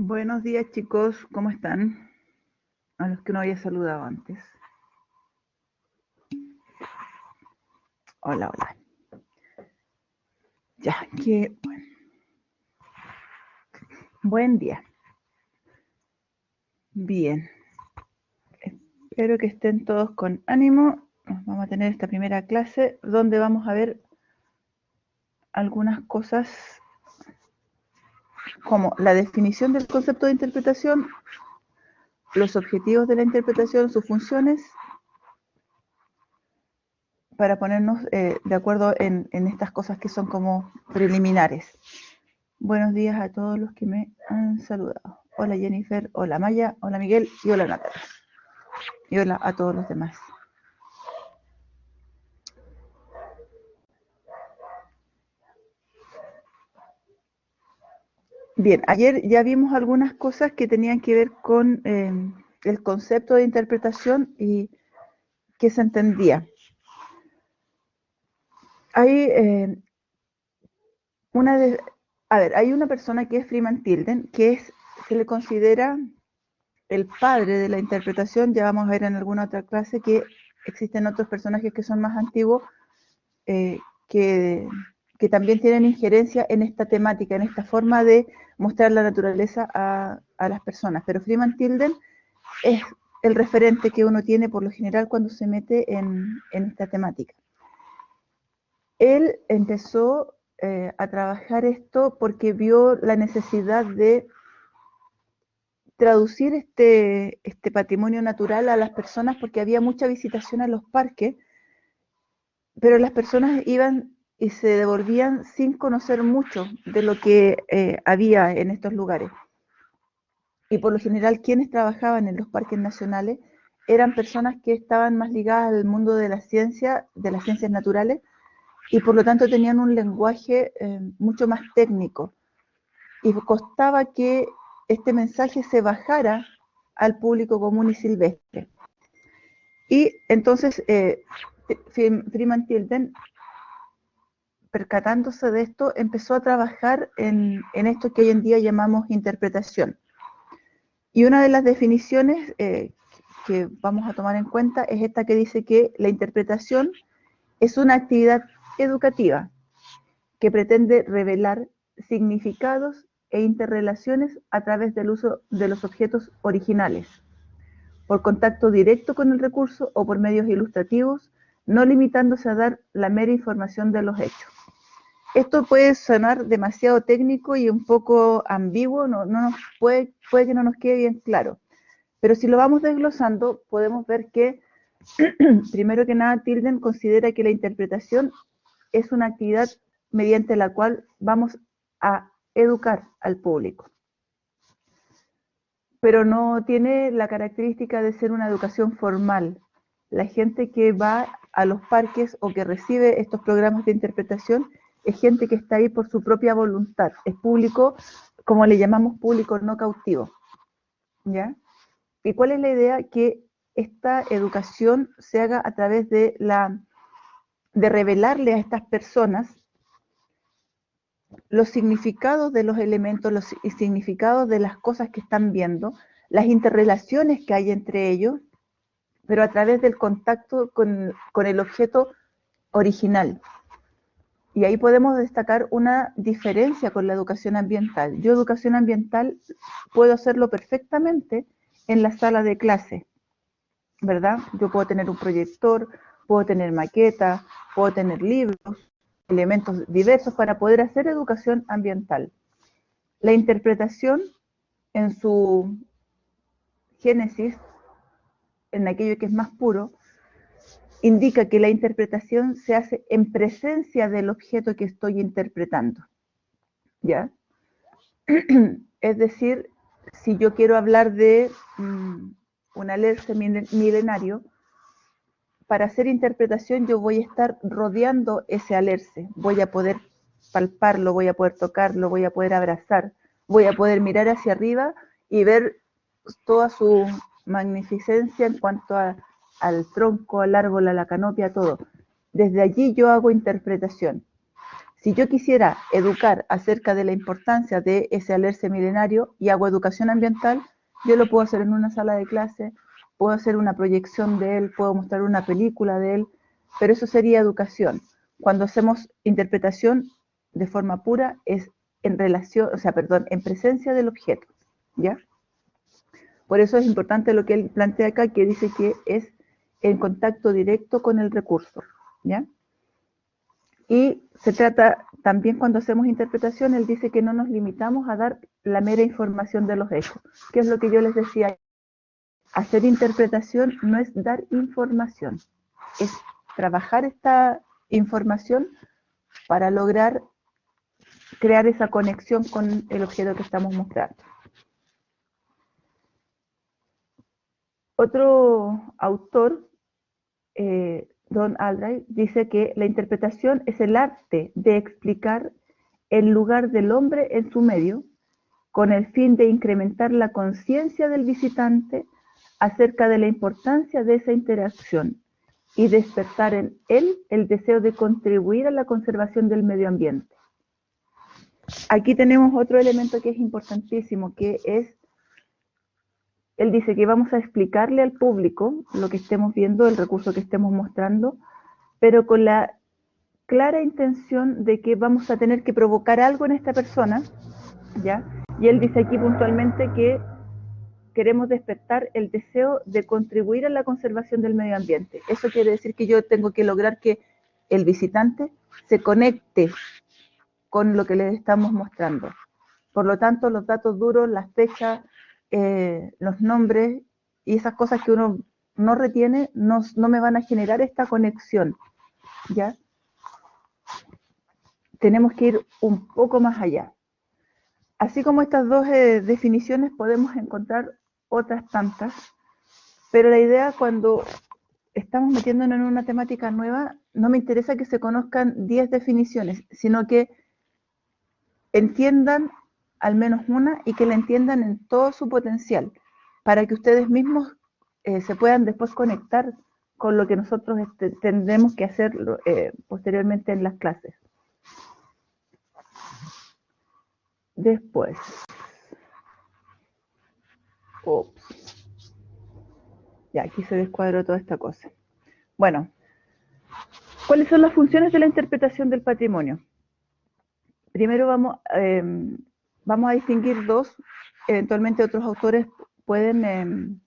Buenos días, chicos, ¿cómo están? A los que no había saludado antes. Hola, hola. Ya, que buen día. Bien. Espero que estén todos con ánimo. Vamos a tener esta primera clase donde vamos a ver algunas cosas como la definición del concepto de interpretación, los objetivos de la interpretación, sus funciones, para ponernos de acuerdo en estas cosas que son como preliminares. Buenos días a todos los que me han saludado. Hola Jennifer, hola Maya, hola Miguel y hola Natalia. Y hola a todos los demás. Bien, ayer ya vimos algunas cosas que tenían que ver con el concepto de interpretación y qué se entendía. Hay hay una persona que es Freeman Tilden, se le considera el padre de la interpretación. Ya vamos a ver en alguna otra clase que existen otros personajes que son más antiguos, eh, que, que también tienen injerencia en esta temática, en esta forma de mostrar la naturaleza a las personas. Pero Freeman Tilden es el referente que uno tiene por lo general cuando se mete en esta temática. Él empezó a trabajar esto porque vio la necesidad de traducir este patrimonio natural a las personas, porque había mucha visitación a los parques, pero las personas iban y se devolvían sin conocer mucho de lo que había en estos lugares. Y por lo general quienes trabajaban en los parques nacionales eran personas que estaban más ligadas al mundo de la ciencia, de las ciencias naturales, y por lo tanto tenían un lenguaje mucho más técnico. Y costaba que este mensaje se bajara al público común y silvestre. Y entonces Freeman Tilden, percatándose de esto, empezó a trabajar en esto que hoy en día llamamos interpretación. Y una de las definiciones que vamos a tomar en cuenta es esta que dice que la interpretación es una actividad educativa que pretende revelar significados e interrelaciones a través del uso de los objetos originales, por contacto directo con el recurso o por medios ilustrativos, no limitándose a dar la mera información de los hechos. Esto puede sonar demasiado técnico y un poco ambiguo, puede que no nos quede bien claro, pero si lo vamos desglosando podemos ver que primero que nada Tilden considera que la interpretación es una actividad mediante la cual vamos a educar al público, pero no tiene la característica de ser una educación formal. La gente que va a los parques o que recibe estos programas de interpretación es gente que está ahí por su propia voluntad, es público, como le llamamos, público no cautivo, ¿ya? ¿Y cuál es la idea? Que esta educación se haga a través de revelarle a estas personas los significados de los elementos, los significados de las cosas que están viendo, las interrelaciones que hay entre ellos, pero a través del contacto con el objeto original. Y ahí podemos destacar una diferencia con la educación ambiental. Yo educación ambiental puedo hacerlo perfectamente en la sala de clase, ¿verdad? Yo puedo tener un proyector, puedo tener maquetas, puedo tener libros, elementos diversos para poder hacer educación ambiental. La interpretación en su génesis, en aquello que es más puro, indica que la interpretación se hace en presencia del objeto que estoy interpretando, ¿ya? Es decir, si yo quiero hablar de un alerce milenario, para hacer interpretación yo voy a estar rodeando ese alerce, voy a poder palparlo, voy a poder tocarlo, voy a poder abrazar, voy a poder mirar hacia arriba y ver toda su magnificencia en cuanto al tronco, al árbol, a la canopia, todo. Desde allí yo hago interpretación. Si yo quisiera educar acerca de la importancia de ese alerce milenario y hago educación ambiental, yo lo puedo hacer en una sala de clase, puedo hacer una proyección de él, puedo mostrar una película de él, pero eso sería educación. Cuando hacemos interpretación de forma pura es en relación, o sea, perdón, en presencia del objeto, ¿ya? Por eso es importante lo que él plantea acá, que dice que es en contacto directo con el recurso, ¿ya? Y se trata también cuando hacemos interpretación, él dice que no nos limitamos a dar la mera información de los hechos, que es lo que yo les decía. Hacer interpretación no es dar información, es trabajar esta información para lograr crear esa conexión con el objeto que estamos mostrando. Otro autor, Don Albright, dice que la interpretación es el arte de explicar el lugar del hombre en su medio, con el fin de incrementar la conciencia del visitante acerca de la importancia de esa interacción y despertar en él el deseo de contribuir a la conservación del medio ambiente. Aquí tenemos otro elemento que es importantísimo, que es, él dice que vamos a explicarle al público lo que estemos viendo, el recurso que estemos mostrando, pero con la clara intención de que vamos a tener que provocar algo en esta persona, ¿ya? Y él dice aquí puntualmente que queremos despertar el deseo de contribuir a la conservación del medio ambiente. Eso quiere decir que yo tengo que lograr que el visitante se conecte con lo que le estamos mostrando. Por lo tanto, los datos duros, las fechas, los nombres y esas cosas que uno no retiene no me van a generar esta conexión, ¿ya? Tenemos que ir un poco más allá. Así como estas dos definiciones, podemos encontrar otras tantas, pero la idea cuando estamos metiéndonos en una temática nueva, no me interesa que se conozcan 10 definiciones, sino que entiendan al menos una y que la entiendan en todo su potencial, para que ustedes mismos se puedan después conectar con lo que nosotros tendremos que hacer posteriormente en las clases. Después, ya aquí se descuadró toda esta cosa. Bueno, ¿cuáles son las funciones de la interpretación del patrimonio? Primero vamos a distinguir dos, eventualmente otros autores pueden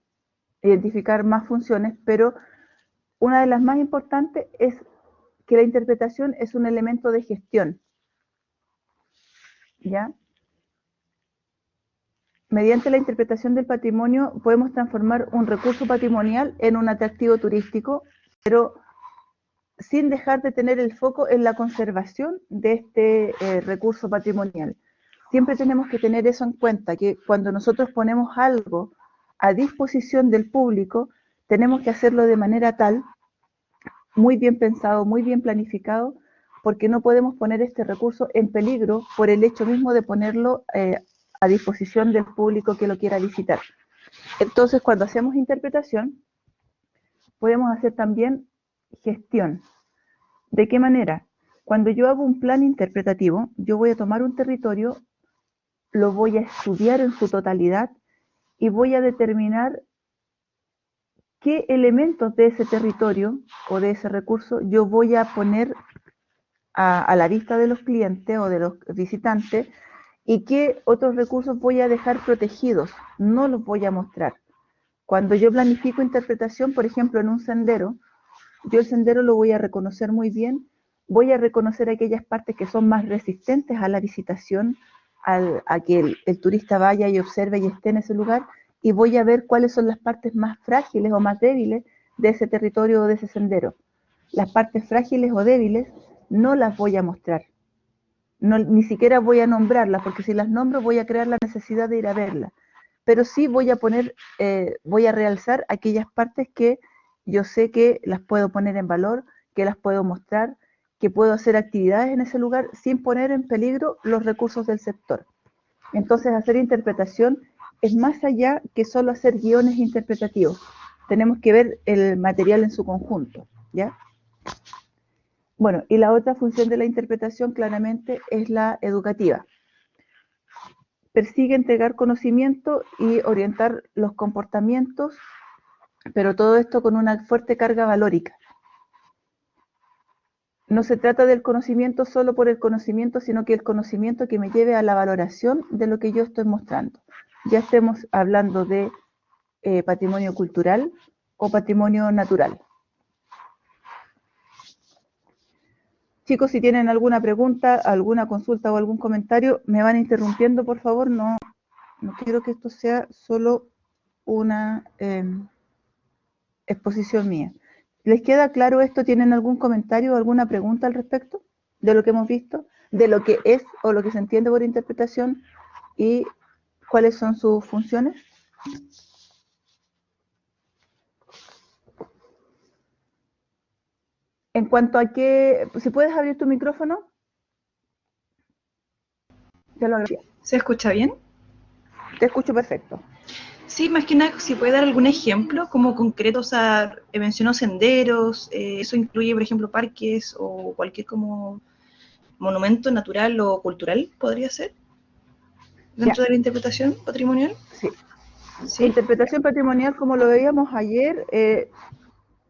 identificar más funciones, pero una de las más importantes es que la interpretación es un elemento de gestión, ¿ya? Mediante la interpretación del patrimonio podemos transformar un recurso patrimonial en un atractivo turístico, pero sin dejar de tener el foco en la conservación de este recurso patrimonial. Siempre tenemos que tener eso en cuenta, que cuando nosotros ponemos algo a disposición del público, tenemos que hacerlo de manera tal, muy bien pensado, muy bien planificado, porque no podemos poner este recurso en peligro por el hecho mismo de ponerlo a disposición del público que lo quiera visitar. Entonces, cuando hacemos interpretación, podemos hacer también gestión. ¿De qué manera? Cuando yo hago un plan interpretativo, yo voy a tomar un territorio, lo voy a estudiar en su totalidad y voy a determinar qué elementos de ese territorio o de ese recurso yo voy a poner a la vista de los clientes o de los visitantes y qué otros recursos voy a dejar protegidos, no los voy a mostrar. Cuando yo planifico interpretación, por ejemplo, en un sendero, yo el sendero lo voy a reconocer muy bien, voy a reconocer aquellas partes que son más resistentes a la visitación, a que el turista vaya y observe y esté en ese lugar, y voy a ver cuáles son las partes más frágiles o más débiles de ese territorio o de ese sendero. Las partes frágiles o débiles no las voy a mostrar, no, ni siquiera voy a nombrarlas, porque si las nombro voy a crear la necesidad de ir a verlas, pero sí voy a poner, voy a realzar aquellas partes que yo sé que las puedo poner en valor, que las puedo mostrar, que puedo hacer actividades en ese lugar sin poner en peligro los recursos del sector. Entonces, hacer interpretación es más allá que solo hacer guiones interpretativos. Tenemos que ver el material en su conjunto, ¿ya? Bueno, y la otra función de la interpretación claramente es la educativa. Persigue entregar conocimiento y orientar los comportamientos, pero todo esto con una fuerte carga valórica. No se trata del conocimiento solo por el conocimiento, sino que el conocimiento que me lleve a la valoración de lo que yo estoy mostrando. Ya estemos hablando de patrimonio cultural o patrimonio natural. Chicos, si tienen alguna pregunta, alguna consulta o algún comentario, me van interrumpiendo, por favor. No quiero que esto sea solo una exposición mía. ¿Les queda claro esto? ¿Tienen algún comentario o alguna pregunta al respecto de lo que hemos visto? ¿De lo que es o lo que se entiende por interpretación y cuáles son sus funciones? En cuanto a que, si puedes abrir tu micrófono, te lo agradezco. ¿Se escucha bien? Te escucho perfecto. Sí, más que nada, si puede dar algún ejemplo como concreto, o sea, mencionó senderos, eso incluye, por ejemplo, parques o cualquier como monumento natural o cultural, podría ser, dentro Ya, de la interpretación patrimonial. sí. ¿Sí? Interpretación patrimonial, como lo veíamos ayer,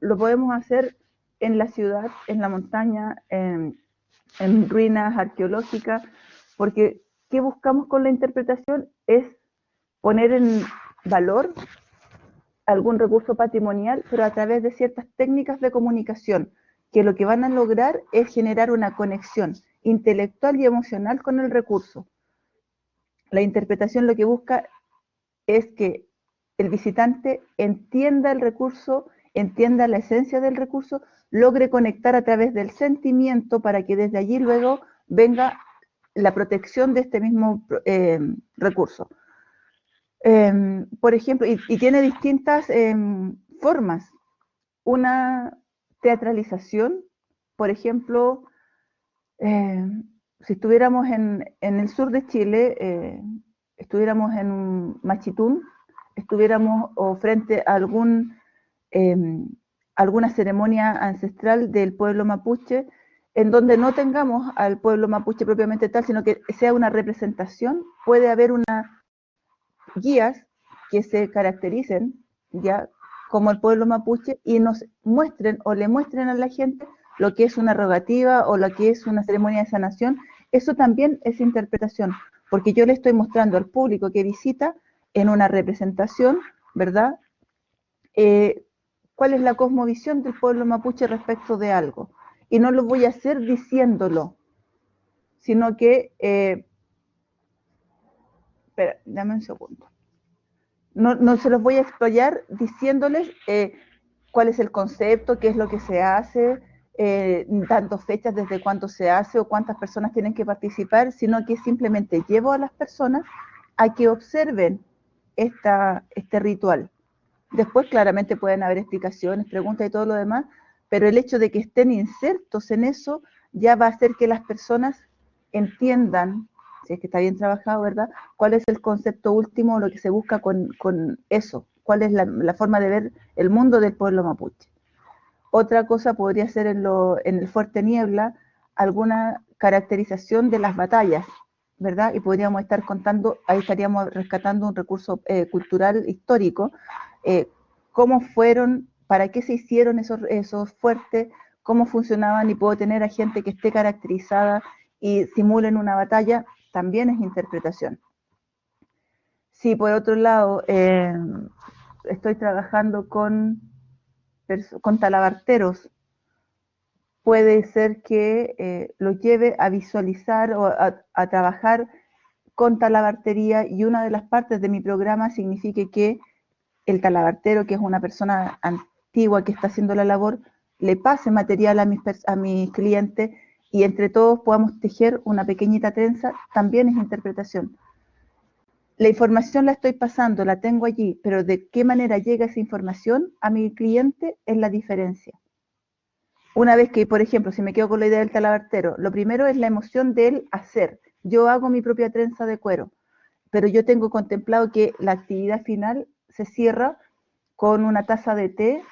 lo podemos hacer en la ciudad, en la montaña, en ruinas arqueológicas, porque ¿qué buscamos con la interpretación? Es poner en valor algún recurso patrimonial, pero a través de ciertas técnicas de comunicación, que lo que van a lograr es generar una conexión intelectual y emocional con el recurso. La interpretación lo que busca es que el visitante entienda el recurso, entienda la esencia del recurso, logre conectar a través del sentimiento para que desde allí luego venga la protección de este mismo recurso. Por ejemplo, y tiene distintas formas. Una teatralización, por ejemplo, si estuviéramos en el sur de Chile, estuviéramos en Machitún, estuviéramos o frente a eh, alguna ceremonia ancestral del pueblo mapuche, en donde no tengamos al pueblo mapuche propiamente tal, sino que sea una representación, puede haber unas guías que se caractericen ya como el pueblo mapuche y nos muestren o le muestren a la gente lo que es una rogativa o lo que es una ceremonia de sanación. Eso también es interpretación, porque yo le estoy mostrando al público que visita en una representación, ¿verdad? Eh, ¿Cuál es la cosmovisión del pueblo mapuche respecto de algo? Y no lo voy a hacer diciéndolo, sino que, espera, dame un segundo. No se los voy a explayar diciéndoles cuál es el concepto, qué es lo que se hace, tanto fechas desde cuándo se hace o cuántas personas tienen que participar, sino que simplemente llevo a las personas a que observen este ritual. Después claramente pueden haber explicaciones, preguntas y todo lo demás, pero el hecho de que estén insertos en eso ya va a hacer que las personas entiendan, si es que está bien trabajado, ¿verdad? ¿Cuál es el concepto último, lo que se busca con eso? ¿Cuál es la forma de ver el mundo del pueblo mapuche? Otra cosa podría ser en el Fuerte Niebla alguna caracterización de las batallas, ¿verdad? Y podríamos estar contando, ahí estaríamos rescatando un recurso cultural histórico, cómo fueron, para qué se hicieron esos fuertes, cómo funcionaban, y puedo tener a gente que esté caracterizada y simulen una batalla, también es interpretación. Si por otro lado estoy trabajando con talabarteros, puede ser que lo lleve a visualizar o a trabajar con talabartería, y una de las partes de mi programa signifique que el talabartero, que es una persona antigua que está haciendo la labor, le pase material a mis clientes y entre todos podamos tejer una pequeñita trenza, también es interpretación. La información la estoy pasando, la tengo allí, pero de qué manera llega esa información a mi cliente es la diferencia. Una vez que, por ejemplo, si me quedo con la idea del talabartero, lo primero es la emoción del hacer. Yo hago mi propia trenza de cuero, pero yo tengo contemplado que la actividad final se cierra con una taza de té,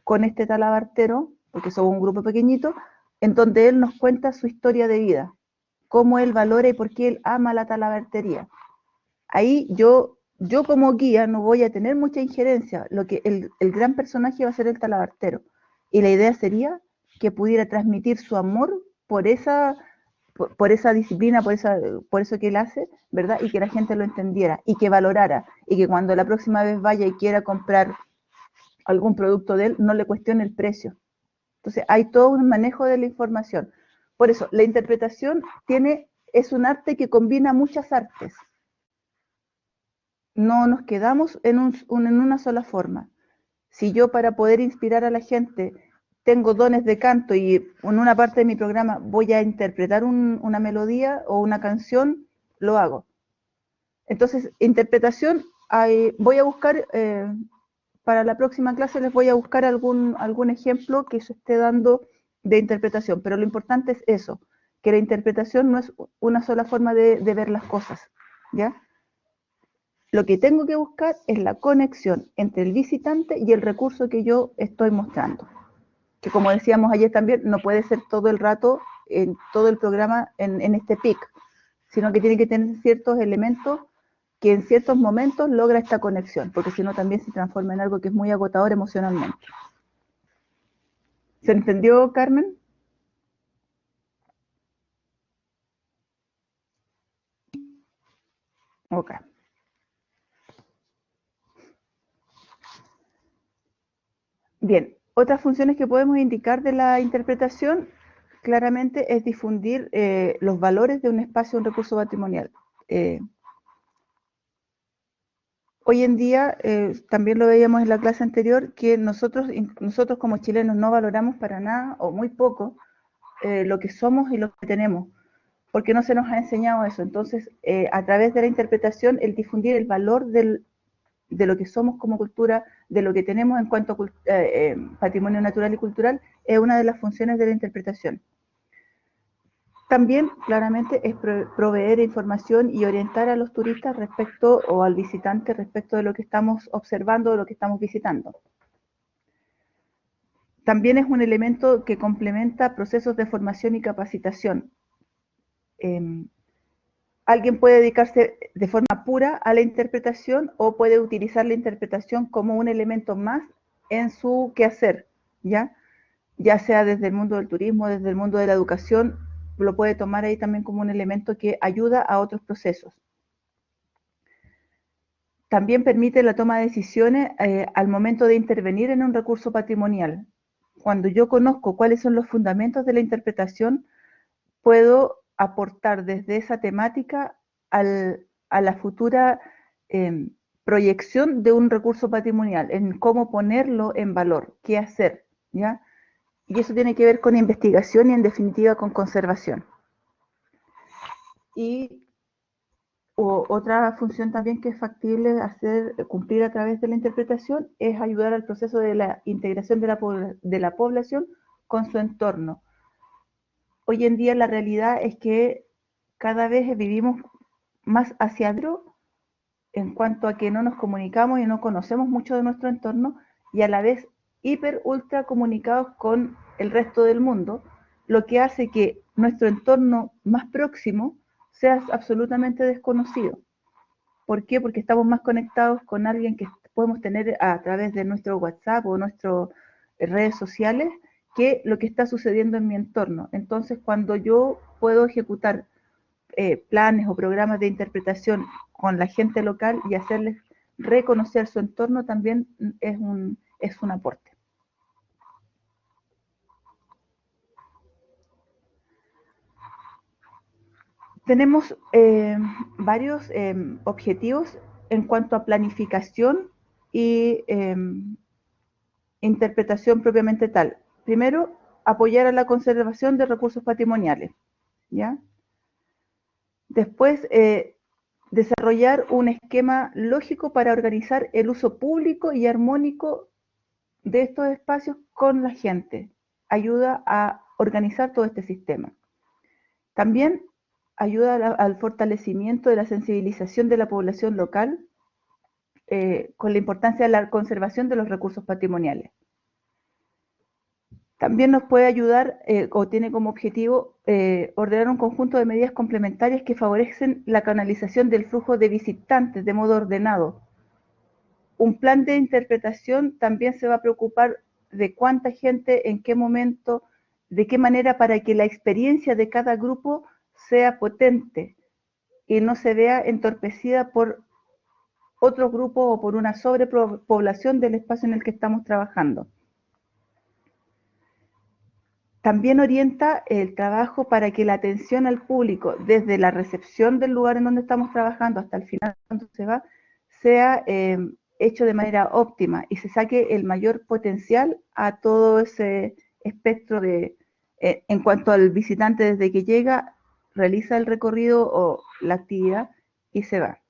con este talabartero, porque somos un grupo pequeñito, en donde él nos cuenta su historia de vida, cómo él valora y por qué él ama la talabartería. Ahí yo como guía no voy a tener mucha injerencia, lo que el gran personaje va a ser el talabartero. Y la idea sería que pudiera transmitir su amor por esa disciplina, por eso que él hace, ¿verdad? Y que la gente lo entendiera y que valorara y que cuando la próxima vez vaya y quiera comprar algún producto de él, no le cuestione el precio. Entonces hay todo un manejo de la información. Por eso, la interpretación es un arte que combina muchas artes. No nos quedamos en una sola forma. Si yo para poder inspirar a la gente tengo dones de canto y en una parte de mi programa voy a interpretar una melodía o una canción, lo hago. Entonces, interpretación, voy a buscar, para la próxima clase les voy a buscar algún ejemplo que se esté dando de interpretación, pero lo importante es eso, que la interpretación no es una sola forma de ver las cosas, ¿ya? Lo que tengo que buscar es la conexión entre el visitante y el recurso que yo estoy mostrando. Que como decíamos ayer también, no puede ser todo el rato, en todo el programa, en este pic, sino que tiene que tener ciertos elementos que en ciertos momentos logra esta conexión, porque si no también se transforma en algo que es muy agotador emocionalmente. ¿Se entendió, Carmen? Ok. Bien, otras funciones que podemos indicar de la interpretación claramente es difundir los valores de un espacio, un recurso patrimonial. Hoy en día, también lo veíamos en la clase anterior, que nosotros como chilenos no valoramos para nada o muy poco lo que somos y lo que tenemos, porque no se nos ha enseñado eso. Entonces, a través de la interpretación, el difundir el valor de lo que somos como cultura, de lo que tenemos en cuanto a patrimonio natural y cultural, es una de las funciones de la interpretación. También, claramente, es proveer información y orientar a los turistas respecto, o al visitante respecto de lo que estamos observando, de lo que estamos visitando. También es un elemento que complementa procesos de formación y capacitación. Alguien puede dedicarse de forma pura a la interpretación o puede utilizar la interpretación como un elemento más en su quehacer, ¿ya? Ya sea desde el mundo del turismo, desde el mundo de la educación, lo puede tomar ahí también como un elemento que ayuda a otros procesos. También permite la toma de decisiones al momento de intervenir en un recurso patrimonial. Cuando yo conozco cuáles son los fundamentos de la interpretación, puedo aportar desde esa temática a la futura proyección de un recurso patrimonial, en cómo ponerlo en valor, qué hacer, ¿ya? Y eso tiene que ver con investigación y en definitiva con conservación. Y otra función también que es factible cumplir a través de la interpretación es ayudar al proceso de la integración de la población con su entorno. Hoy en día la realidad es que cada vez vivimos más hacia adentro en cuanto a que no nos comunicamos y no conocemos mucho de nuestro entorno y a la vez hiper ultra comunicados con el resto del mundo, lo que hace que nuestro entorno más próximo sea absolutamente desconocido. ¿Por qué? Porque estamos más conectados con alguien que podemos tener a través de nuestro WhatsApp o nuestras redes sociales que lo que está sucediendo en mi entorno. Entonces, cuando yo puedo ejecutar planes o programas de interpretación con la gente local y hacerles reconocer su entorno, también es un aporte. Tenemos varios objetivos en cuanto a planificación y interpretación propiamente tal. Primero, apoyar a la conservación de recursos patrimoniales, ¿ya? Después, desarrollar un esquema lógico para organizar el uso público y armónico de estos espacios con la gente. Ayuda a organizar todo este sistema. También ayuda al fortalecimiento de la sensibilización de la población local con la importancia de la conservación de los recursos patrimoniales. También nos puede ayudar o tiene como objetivo ordenar un conjunto de medidas complementarias que favorecen la canalización del flujo de visitantes de modo ordenado. Un plan de interpretación también se va a preocupar de cuánta gente, en qué momento, de qué manera para que la experiencia de cada grupo sea potente y no se vea entorpecida por otro grupo o por una sobrepoblación del espacio en el que estamos trabajando. También orienta el trabajo para que la atención al público, desde la recepción del lugar en donde estamos trabajando hasta el final cuando se va, sea hecho de manera óptima y se saque el mayor potencial a todo ese espectro en cuanto al visitante desde que llega, realiza el recorrido o la actividad y se va,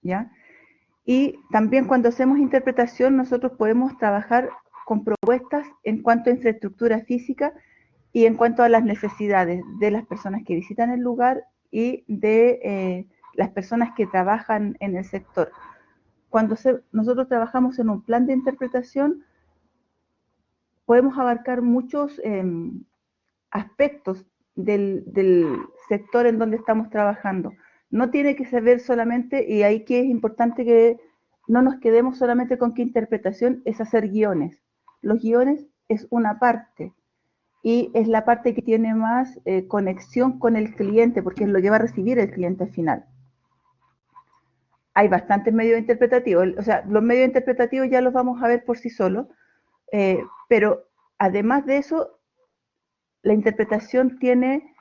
¿ya? Y también cuando hacemos interpretación nosotros podemos trabajar con propuestas en cuanto a infraestructura física y en cuanto a las necesidades de las personas que visitan el lugar y de las personas que trabajan en el sector. Cuando nosotros trabajamos en un plan de interpretación, podemos abarcar muchos aspectos del sector en donde estamos trabajando. No tiene que ser solamente, y ahí que es importante que no nos quedemos solamente con que interpretación es hacer guiones. Los guiones es una parte, y es la parte que tiene más conexión con el cliente, porque es lo que va a recibir el cliente al final. Hay bastantes medios interpretativos, o sea, los medios interpretativos ya los vamos a ver por sí solos, pero además de eso, la interpretación tiene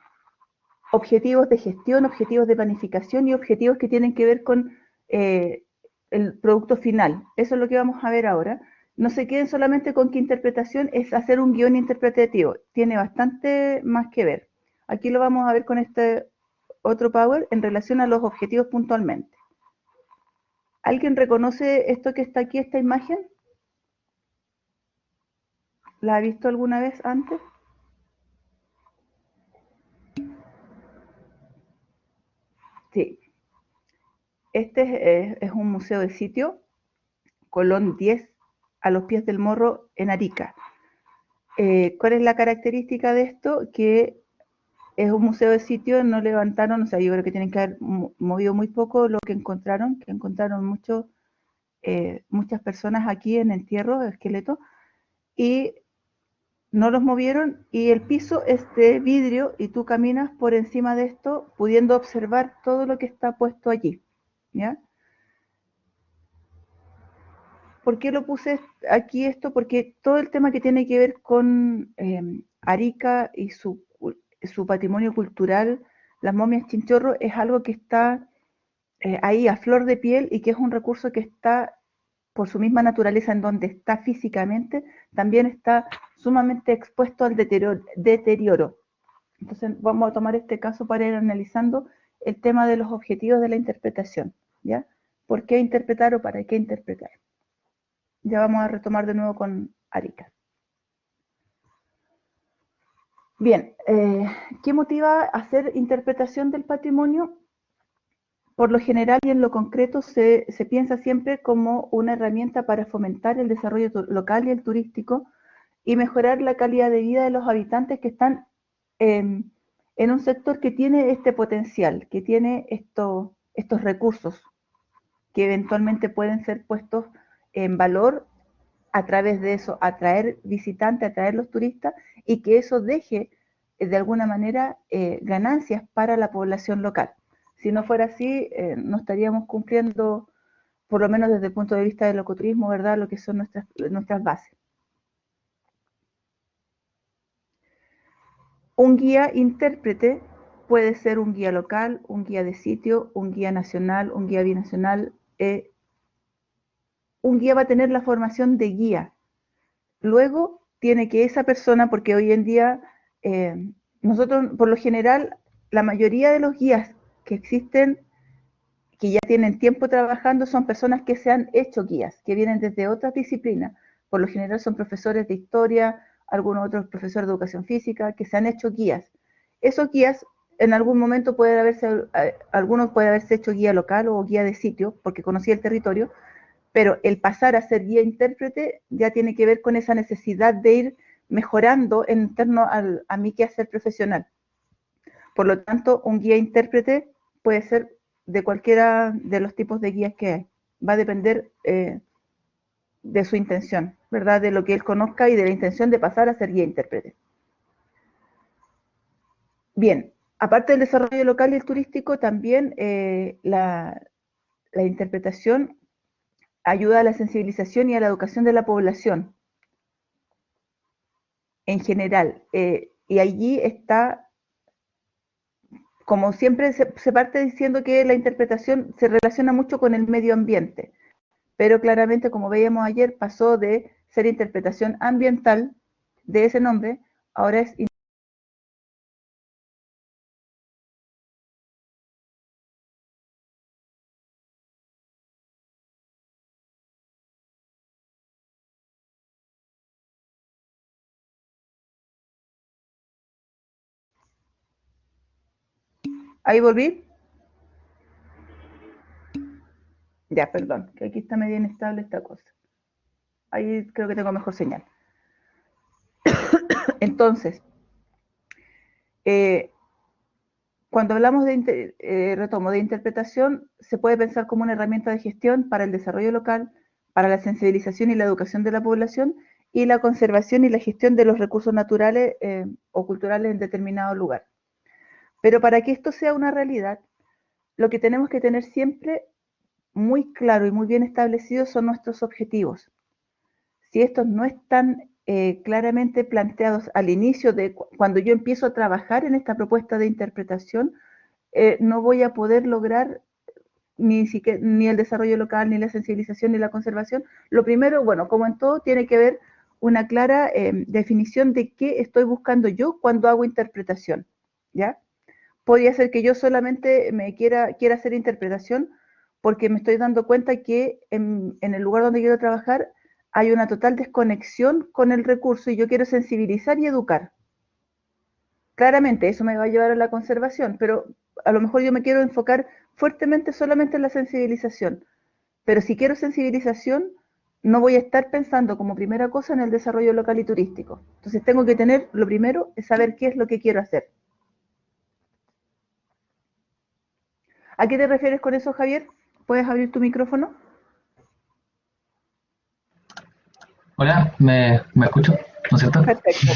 objetivos de gestión, objetivos de planificación y objetivos que tienen que ver con el producto final. Eso es lo que vamos a ver ahora. No se queden solamente con que interpretación es hacer un guión interpretativo. Tiene bastante más que ver. Aquí lo vamos a ver con este otro power en relación a los objetivos puntualmente. ¿Alguien reconoce esto que está aquí, esta imagen? ¿La ha visto alguna vez antes? Sí. Este es un museo de sitio, Colón 10, a los pies del Morro, en Arica. ¿Cuál es la característica de esto? Que es un museo de sitio, no levantaron, o sea, yo creo que tienen que haber movido muy poco lo que encontraron muchas personas aquí en entierro, esqueletos, y no los movieron, y el piso es de vidrio y tú caminas por encima de esto pudiendo observar todo lo que está puesto allí, ¿ya? ¿Por qué lo puse aquí esto? Porque todo el tema que tiene que ver con Arica y su patrimonio cultural, las momias chinchorro, es algo que está ahí a flor de piel y que es un recurso que está por su misma naturaleza en donde está físicamente, también está sumamente expuesto al deterioro. Entonces vamos a tomar este caso para ir analizando el tema de los objetivos de la interpretación, ¿ya? ¿Por qué interpretar o para qué interpretar? Ya vamos a retomar de nuevo con Arica. Bien, ¿qué motiva hacer interpretación del patrimonio? Por lo general y en lo concreto se piensa siempre como una herramienta para fomentar el desarrollo local y el turístico y mejorar la calidad de vida de los habitantes que están en un sector que tiene este potencial, que tiene estos recursos que eventualmente pueden ser puestos en valor a través de eso, atraer visitantes, atraer los turistas y que eso deje de alguna manera ganancias para la población local. Si no fuera así, no estaríamos cumpliendo, por lo menos desde el punto de vista del ecoturismo, ¿verdad?, lo que son nuestras bases. Un guía intérprete puede ser un guía local, un guía de sitio, un guía nacional, un guía binacional. Un guía va a tener la formación de guía. Luego tiene que esa persona, porque hoy en día nosotros por lo general, la mayoría de los guías que existen, que ya tienen tiempo trabajando, son personas que se han hecho guías, que vienen desde otras disciplinas. Por lo general son profesores de historia, algunos otros profesores de educación física, que se han hecho guías. Esos guías en algún momento algunos puede haberse hecho guía local o guía de sitio, porque conocía el territorio, pero el pasar a ser guía intérprete ya tiene que ver con esa necesidad de ir mejorando en torno a mi quehacer profesional. Por lo tanto, un guía intérprete puede ser de cualquiera de los tipos de guías que hay. Va a depender de su intención, ¿verdad? De lo que él conozca y de la intención de pasar a ser guía intérprete. Bien, aparte del desarrollo local y el turístico, también la interpretación ayuda a la sensibilización y a la educación de la población en general. Y allí está, como siempre se parte diciendo que la interpretación se relaciona mucho con el medio ambiente, pero claramente, como veíamos ayer, pasó de ser interpretación ambiental de ese nombre, ahora es... Ahí volví. Ya, perdón, que aquí está medio inestable esta cosa. Ahí creo que tengo mejor señal. Entonces, cuando hablamos retomo, de interpretación, se puede pensar como una herramienta de gestión para el desarrollo local, para la sensibilización y la educación de la población, y la conservación y la gestión de los recursos naturales o culturales en determinado lugar. Pero para que esto sea una realidad, lo que tenemos que tener siempre muy claro y muy bien establecidos son nuestros objetivos. Si estos no están claramente planteados al inicio de cuando yo empiezo a trabajar en esta propuesta de interpretación, no voy a poder lograr ni el desarrollo local, ni la sensibilización, ni la conservación. Lo primero, bueno, como en todo, tiene que haber una clara definición de qué estoy buscando yo cuando hago interpretación, ¿ya? Podría ser que yo solamente me quiera hacer interpretación porque me estoy dando cuenta que en el lugar donde quiero trabajar hay una total desconexión con el recurso y yo quiero sensibilizar y educar. Claramente eso me va a llevar a la conservación, pero a lo mejor yo me quiero enfocar fuertemente solamente en la sensibilización. Pero si quiero sensibilización, no voy a estar pensando como primera cosa en el desarrollo local y turístico. Entonces tengo que tener, lo primero, es saber qué es lo que quiero hacer. ¿A qué te refieres con eso, Javier? ¿Puedes abrir tu micrófono? Hola, ¿me escucho? ¿No es cierto? Perfecto,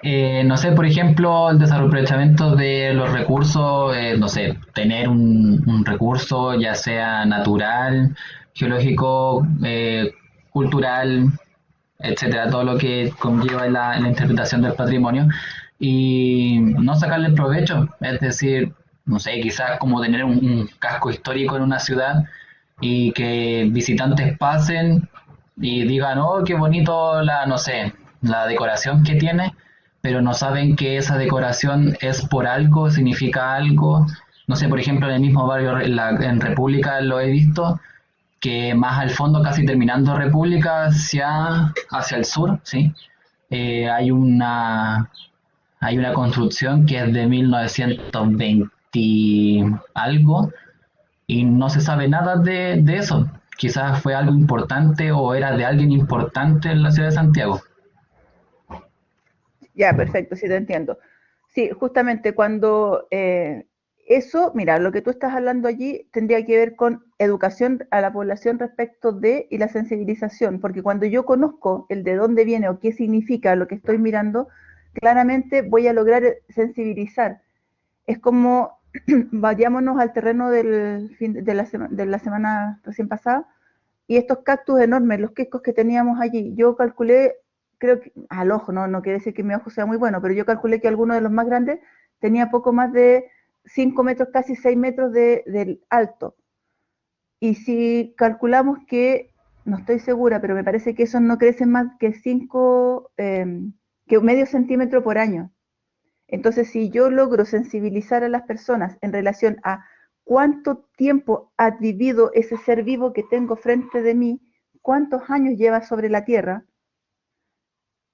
sí. No sé, por ejemplo, el desaprovechamiento de los recursos, no sé, tener un recurso ya sea natural, geológico, cultural, etcétera, todo lo que conlleva la interpretación del patrimonio y no sacarle provecho, es decir, no sé, quizás como tener un casco histórico en una ciudad y que visitantes pasen y digan, oh, qué bonito no sé, la decoración que tiene, pero no saben que esa decoración es por algo, significa algo. No sé, por ejemplo, en el mismo barrio, en República lo he visto, que más al fondo, casi terminando República, hacia el sur, ¿sí? Hay una construcción que es de 1920 algo y no se sabe nada de eso. Quizás fue algo importante o era de alguien importante en la ciudad de Santiago. Ya, perfecto, sí te entiendo. Sí, justamente cuando eso, mira, lo que tú estás hablando allí tendría que ver con educación a la población respecto de y la sensibilización, porque cuando yo conozco el de dónde viene o qué significa lo que estoy mirando, claramente voy a lograr sensibilizar. Es como, vayámonos al terreno de la semana recién pasada, y estos cactus enormes, los quiscos que teníamos allí, yo calculé, creo que al ojo, no quiere decir que mi ojo sea muy bueno, pero yo calculé que alguno de los más grandes tenía poco más de 5 metros, casi 6 metros de alto. Y si calculamos que, no estoy segura, pero me parece que esos no crecen más que 5, que medio centímetro por año. Entonces, si yo logro sensibilizar a las personas en relación a cuánto tiempo ha vivido ese ser vivo que tengo frente de mí, cuántos años lleva sobre la tierra,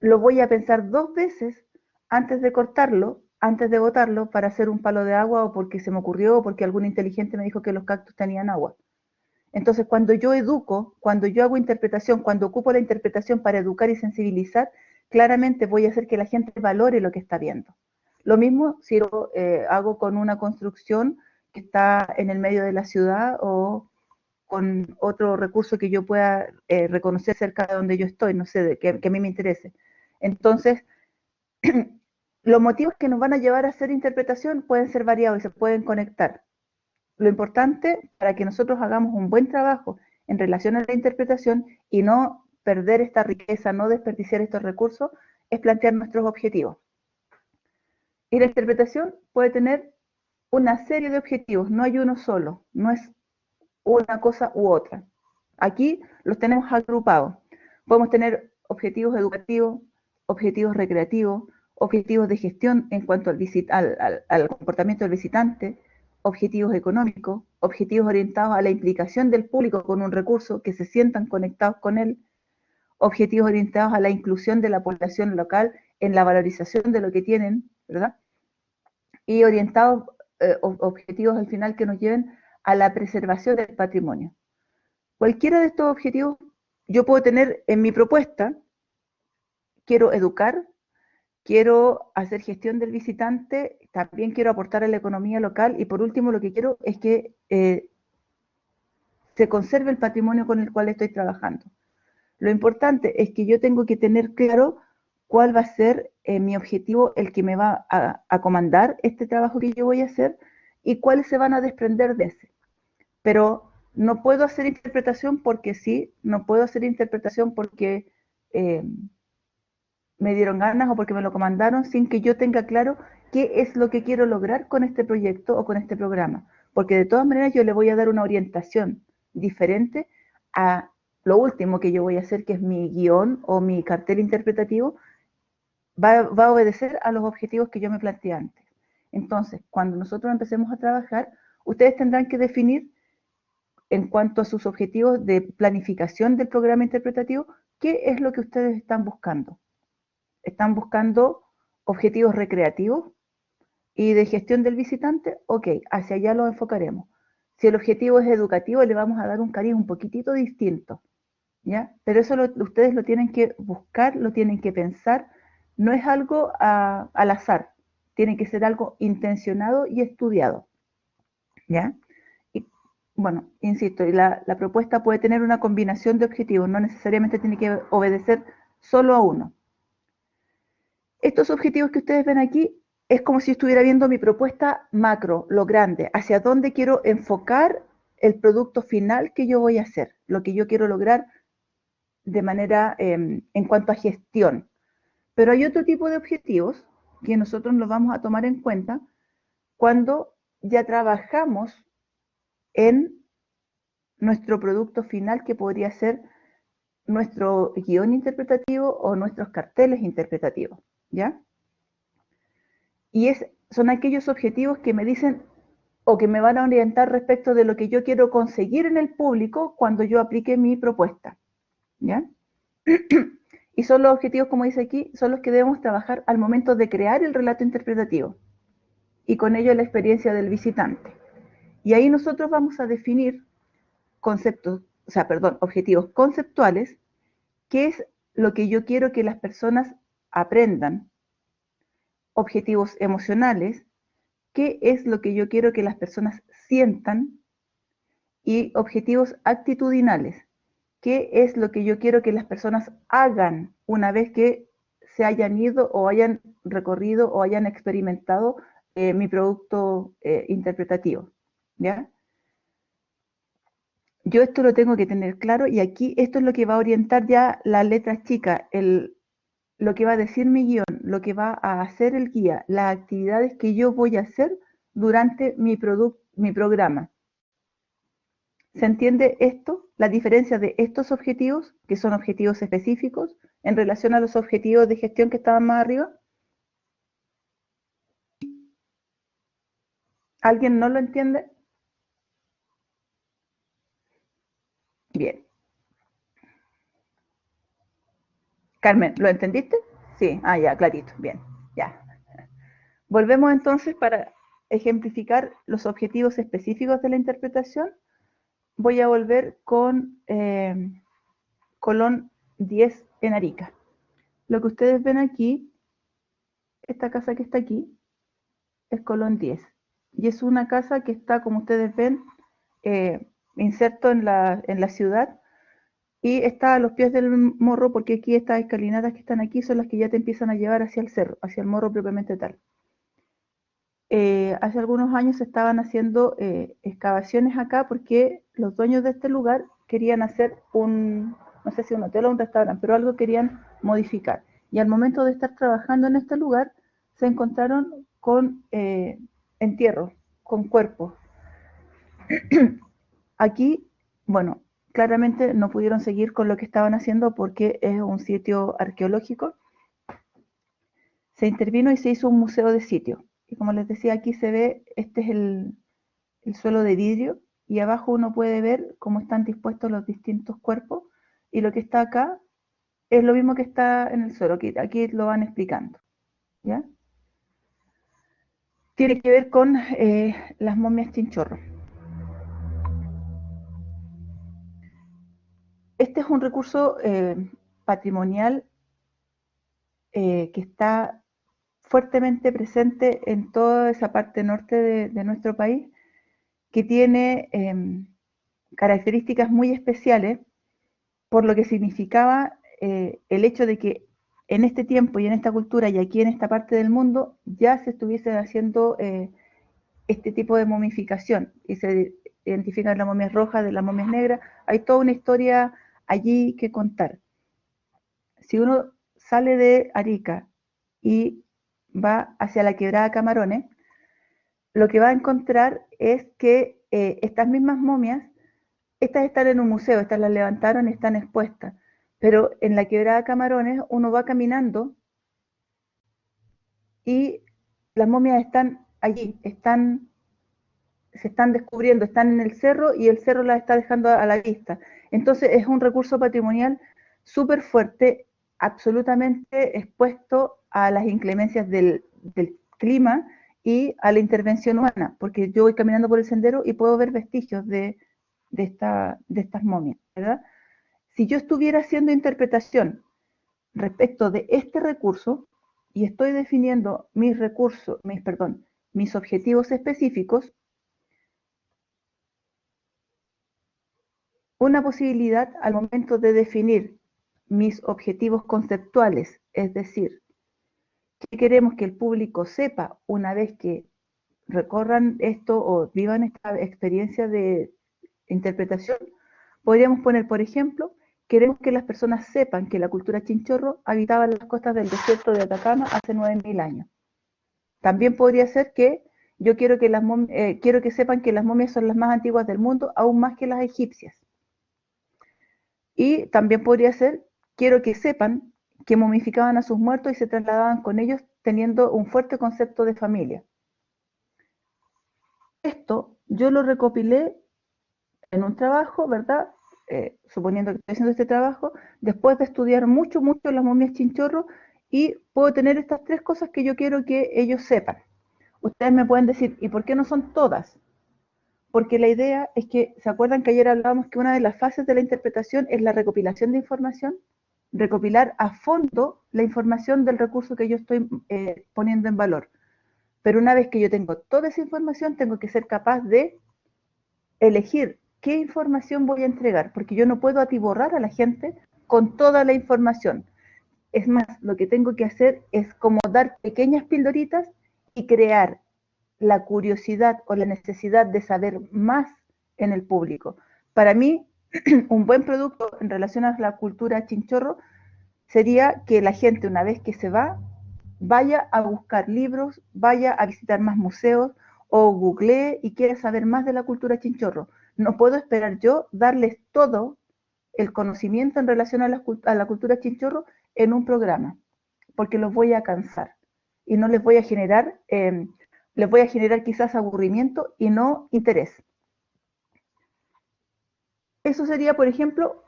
lo voy a pensar 2 veces antes de cortarlo, antes de botarlo para hacer un palo de agua o porque se me ocurrió o porque algún inteligente me dijo que los cactus tenían agua. Entonces, cuando yo educo, cuando yo hago interpretación, cuando ocupo la interpretación para educar y sensibilizar, claramente voy a hacer que la gente valore lo que está viendo. Lo mismo si lo hago con una construcción que está en el medio de la ciudad o con otro recurso que yo pueda reconocer cerca de donde yo estoy, no sé, que a mí me interese. Entonces, los motivos que nos van a llevar a hacer interpretación pueden ser variados y se pueden conectar. Lo importante para que nosotros hagamos un buen trabajo en relación a la interpretación y no perder esta riqueza, no desperdiciar estos recursos, es plantear nuestros objetivos. Y la interpretación puede tener una serie de objetivos, no hay uno solo, no es una cosa u otra. Aquí los tenemos agrupados. Podemos tener objetivos educativos, objetivos recreativos, objetivos de gestión en cuanto al comportamiento del visitante, objetivos económicos, objetivos orientados a la implicación del público con un recurso, que se sientan conectados con él, objetivos orientados a la inclusión de la población local en la valorización de lo que tienen, ¿verdad? Y orientados, objetivos al final que nos lleven a la preservación del patrimonio. Cualquiera de estos objetivos yo puedo tener en mi propuesta. Quiero educar, quiero hacer gestión del visitante, también quiero aportar a la economía local y por último lo que quiero es que se conserve el patrimonio con el cual estoy trabajando. Lo importante es que yo tengo que tener claro cuál va a ser mi objetivo, el que me va a comandar este trabajo que yo voy a hacer y cuáles se van a desprender de ese. Pero no puedo hacer interpretación porque sí, no puedo hacer interpretación porque me dieron ganas o porque me lo comandaron sin que yo tenga claro qué es lo que quiero lograr con este proyecto o con este programa. Porque de todas maneras yo le voy a dar una orientación diferente a lo último que yo voy a hacer, que es mi guión o mi cartel interpretativo, va a obedecer a los objetivos que yo me planteé antes. Entonces, cuando nosotros empecemos a trabajar, ustedes tendrán que definir en cuanto a sus objetivos de planificación del programa interpretativo, ¿qué es lo que ustedes están buscando? ¿Están buscando objetivos recreativos y de gestión del visitante? Ok, hacia allá lo enfocaremos. Si el objetivo es educativo, le vamos a dar un cariz un poquitito distinto, ¿ya? Pero eso ustedes lo tienen que buscar, lo tienen que pensar, no es algo al azar, tiene que ser algo intencionado y estudiado, ¿ya? Y bueno, insisto, la propuesta puede tener una combinación de objetivos, no necesariamente tiene que obedecer solo a uno. Estos objetivos que ustedes ven aquí es como si estuviera viendo mi propuesta macro, lo grande, hacia dónde quiero enfocar el producto final que yo voy a hacer, lo que yo quiero lograr de manera en cuanto a gestión. Pero hay otro tipo de objetivos que nosotros los vamos a tomar en cuenta cuando ya trabajamos en nuestro producto final, que podría ser nuestro guión interpretativo o nuestros carteles interpretativos, ¿ya? Y son aquellos objetivos que me dicen o que me van a orientar respecto de lo que yo quiero conseguir en el público cuando yo aplique mi propuesta, ¿ya? Y son los objetivos, como dice aquí, son los que debemos trabajar al momento de crear el relato interpretativo y con ello la experiencia del visitante. Y ahí nosotros vamos a definir objetivos conceptuales, qué es lo que yo quiero que las personas aprendan, objetivos emocionales, qué es lo que yo quiero que las personas sientan, y objetivos actitudinales, qué es lo que yo quiero que las personas hagan una vez que se hayan ido o hayan recorrido o hayan experimentado mi producto interpretativo, ¿ya? Yo esto lo tengo que tener claro y aquí esto es lo que va a orientar ya la letra chica, lo que va a decir mi guión, lo que va a hacer el guía, las actividades que yo voy a hacer durante mi programa. ¿Se entiende esto? La diferencia de estos objetivos, que son objetivos específicos, en relación a los objetivos de gestión que estaban más arriba. ¿Alguien no lo entiende? Bien. Carmen, ¿lo entendiste? Sí, ya, clarito, bien, ya. Volvemos entonces para ejemplificar los objetivos específicos de la interpretación. Voy a volver con Colón 10 en Arica. Lo que ustedes ven aquí, esta casa que está aquí, es Colón 10. Y es una casa que está, como ustedes ven, inserto en la ciudad, y está a los pies del morro, porque aquí estas escalinatas que están aquí son las que ya te empiezan a llevar hacia el cerro, hacia el morro propiamente tal. Hace algunos años se estaban haciendo excavaciones acá porque los dueños de este lugar querían hacer no sé si un hotel o un restaurante, pero algo querían modificar. Y al momento de estar trabajando en este lugar, se encontraron con entierros, con cuerpos. Aquí, bueno, claramente no pudieron seguir con lo que estaban haciendo porque es un sitio arqueológico. Se intervino y se hizo un museo de sitio. Y como les decía, aquí se ve, este es el suelo de vidrio, y abajo uno puede ver cómo están dispuestos los distintos cuerpos, y lo que está acá es lo mismo que está en el suelo. Aquí lo van explicando, ¿ya? Tiene que ver con las momias chinchorro. Este es un recurso patrimonial que está fuertemente presente en toda esa parte norte de nuestro país, que tiene características muy especiales por lo que significaba el hecho de que en este tiempo y en esta cultura y aquí en esta parte del mundo ya se estuviese haciendo este tipo de momificación, y se identifican las momias rojas de las momias negras. Hay toda una historia allí que contar. Si uno sale de Arica y va hacia la quebrada Camarones, lo que va a encontrar es que estas mismas momias, estas están en un museo, estas las levantaron y están expuestas, pero en la quebrada Camarones uno va caminando y las momias están allí, se están descubriendo, están en el cerro y el cerro las está dejando a la vista. Entonces es un recurso patrimonial súper fuerte, absolutamente expuesto a las inclemencias del clima y a la intervención humana, porque yo voy caminando por el sendero y puedo ver vestigios de estas momias, ¿verdad? Si yo estuviera haciendo interpretación respecto de este recurso y estoy definiendo mis recursos, mis objetivos específicos, una posibilidad al momento de definir mis objetivos conceptuales, es decir, qué queremos que el público sepa una vez que recorran esto o vivan esta experiencia de interpretación, podríamos poner, por ejemplo, queremos que las personas sepan que la cultura chinchorro habitaba en las costas del desierto de Atacama hace 9000 años. También podría ser que yo quiero que sepan que las momias son las más antiguas del mundo, aún más que las egipcias. Y también podría ser, quiero que sepan que momificaban a sus muertos y se trasladaban con ellos teniendo un fuerte concepto de familia. Esto yo lo recopilé en un trabajo, ¿verdad? Suponiendo que estoy haciendo este trabajo, después de estudiar mucho las momias chinchorro, y puedo tener estas tres cosas que yo quiero que ellos sepan. Ustedes me pueden decir, ¿y por qué no son todas? Porque la idea es que, ¿se acuerdan que ayer hablábamos que una de las fases de la interpretación es la recopilación de información? Recopilar a fondo la información del recurso que yo estoy poniendo en valor. Pero una vez que yo tengo toda esa información, tengo que ser capaz de elegir qué información voy a entregar, porque yo no puedo atiborrar a la gente con toda la información. Es más, lo que tengo que hacer es como dar pequeñas pildoritas y crear la curiosidad o la necesidad de saber más en el público. Para mí, un buen producto en relación a la cultura chinchorro sería que la gente, una vez que se va, vaya a buscar libros, vaya a visitar más museos o googlee y quiera saber más de la cultura chinchorro. No puedo esperar yo darles todo el conocimiento en relación a la cultura chinchorro en un programa, porque los voy a cansar y no les voy a generar quizás aburrimiento y no interés. Eso sería, por ejemplo,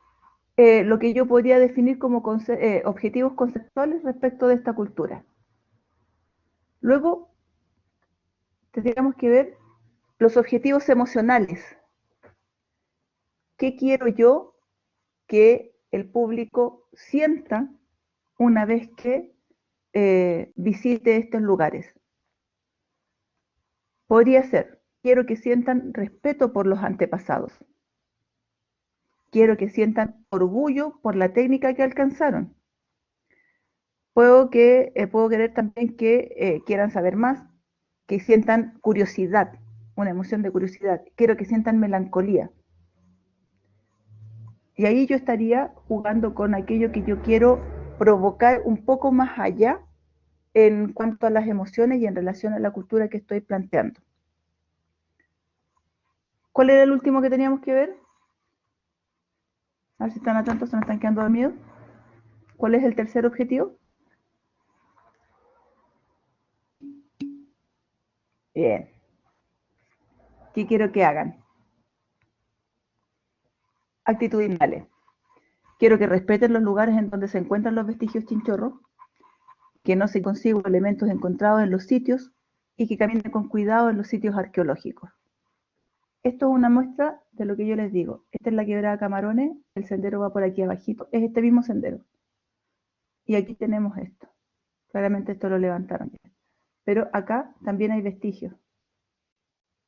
lo que yo podría definir como objetivos conceptuales respecto de esta cultura. Luego, tendríamos que ver los objetivos emocionales. ¿Qué quiero yo que el público sienta una vez que visite estos lugares? Podría ser, quiero que sientan respeto por los antepasados. Quiero que sientan orgullo por la técnica que alcanzaron. Puedo querer también que quieran saber más, que sientan curiosidad, una emoción de curiosidad. Quiero que sientan melancolía. Y ahí yo estaría jugando con aquello que yo quiero provocar un poco más allá en cuanto a las emociones y en relación a la cultura que estoy planteando. ¿Cuál era el último que teníamos que ver? A ver si están atentos, se me están quedando dormidos. ¿Cuál es el tercer objetivo? Bien. ¿Qué quiero que hagan? Actitudinales. Quiero que respeten los lugares en donde se encuentran los vestigios chinchorros, que no se consigan elementos encontrados en los sitios y que caminen con cuidado en los sitios arqueológicos. Esto es una muestra de lo que yo les digo. Esta es la quebrada Camarones, el sendero va por aquí abajito, es este mismo sendero. Y aquí tenemos esto. Claramente esto lo levantaron. Pero acá también hay vestigios,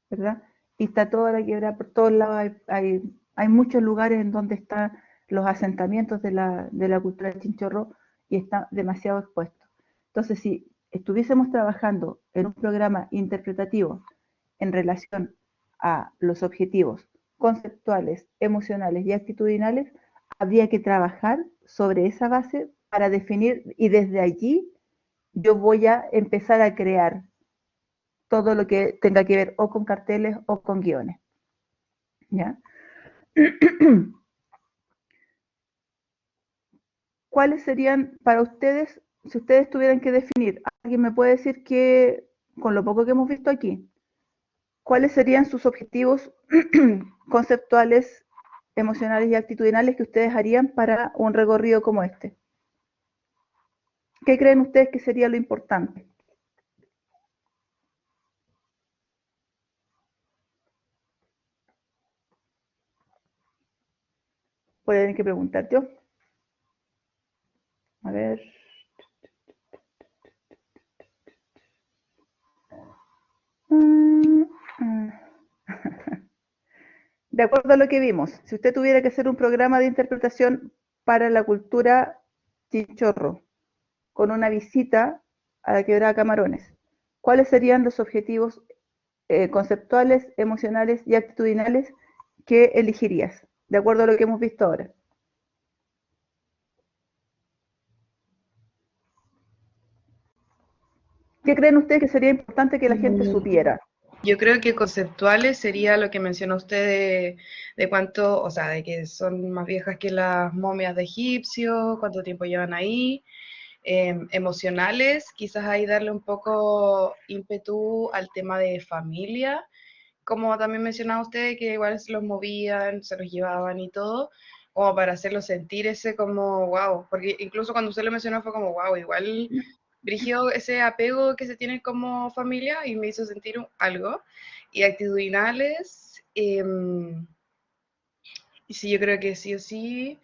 ¿verdad? Y está toda la quebrada, por todos lados hay muchos lugares en donde están los asentamientos de la cultura del chinchorro y está demasiado expuesto. Entonces, si estuviésemos trabajando en un programa interpretativo en relación a los objetivos conceptuales, emocionales y actitudinales, habría que trabajar sobre esa base para definir, y desde allí yo voy a empezar a crear todo lo que tenga que ver o con carteles o con guiones. ¿Ya? ¿Cuáles serían para ustedes, si ustedes tuvieran que definir, alguien me puede decir que, con lo poco que hemos visto aquí, cuáles serían sus objetivos conceptuales, emocionales y actitudinales que ustedes harían para un recorrido como este? ¿Qué creen ustedes que sería lo importante? Voy a tener que preguntar yo. A ver. De acuerdo a lo que vimos, si usted tuviera que hacer un programa de interpretación para la cultura chinchorro, con una visita a la quebrada Camarones, ¿cuáles serían los objetivos conceptuales, emocionales y actitudinales que elegirías, de acuerdo a lo que hemos visto ahora? ¿Qué creen ustedes que sería importante que la gente supiera? Yo creo que conceptuales sería lo que mencionó usted de cuánto, o sea, de que son más viejas que las momias de egipcio, cuánto tiempo llevan ahí. Emocionales, quizás ahí darle un poco ímpetu al tema de familia, como también mencionaba usted, que igual se los movían, se los llevaban y todo, como para hacerlos sentir ese como wow, porque incluso cuando usted lo mencionó fue como wow, igual brígido ese apego que se tiene como familia y me hizo sentir algo. Y actitudinales, sí, yo creo que sí o sí.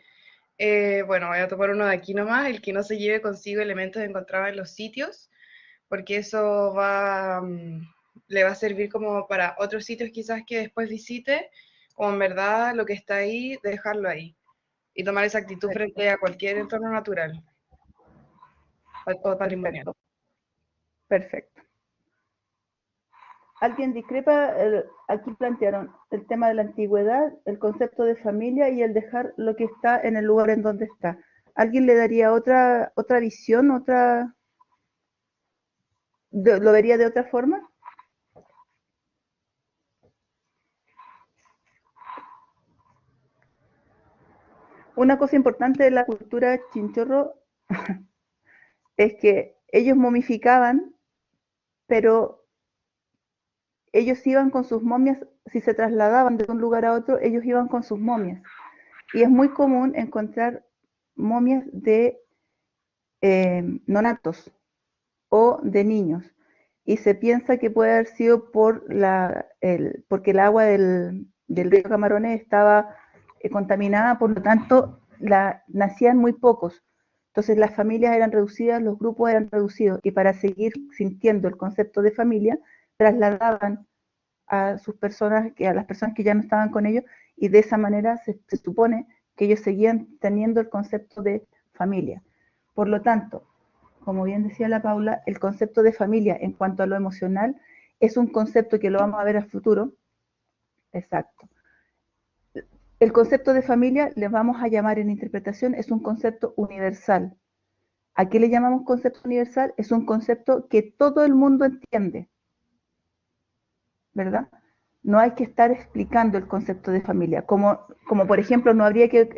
Bueno, voy a tomar uno de aquí nomás, el que no se lleve consigo elementos encontrados en los sitios, porque eso le va a servir como para otros sitios quizás que después visite, o en verdad lo que está ahí, dejarlo ahí y tomar esa actitud frente a cualquier entorno natural o patrimonial. Perfecto. Perfecto. ¿Alguien discrepa? Aquí plantearon el tema de la antigüedad, el concepto de familia y el dejar lo que está en el lugar en donde está. ¿Alguien le daría otra visión, lo vería de otra forma? Una cosa importante de la cultura chinchorro es que ellos momificaban, pero ellos iban con sus momias, si se trasladaban de un lugar a otro, ellos iban con sus momias. Y es muy común encontrar momias de nonatos o de niños. Y se piensa que puede haber sido porque el agua del río Camarones estaba contaminada, por lo tanto nacían muy pocos. Entonces las familias eran reducidas, los grupos eran reducidos, y para seguir sintiendo el concepto de familia, trasladaban a sus personas, a las personas que ya no estaban con ellos, y de esa manera se supone que ellos seguían teniendo el concepto de familia. Por lo tanto, como bien decía la Paula, el concepto de familia en cuanto a lo emocional es un concepto que lo vamos a ver al futuro. Exacto. El concepto de familia, le vamos a llamar en interpretación, es un concepto universal. ¿A qué le llamamos concepto universal? Es un concepto que todo el mundo entiende, ¿verdad? No hay que estar explicando el concepto de familia, como por ejemplo no habría que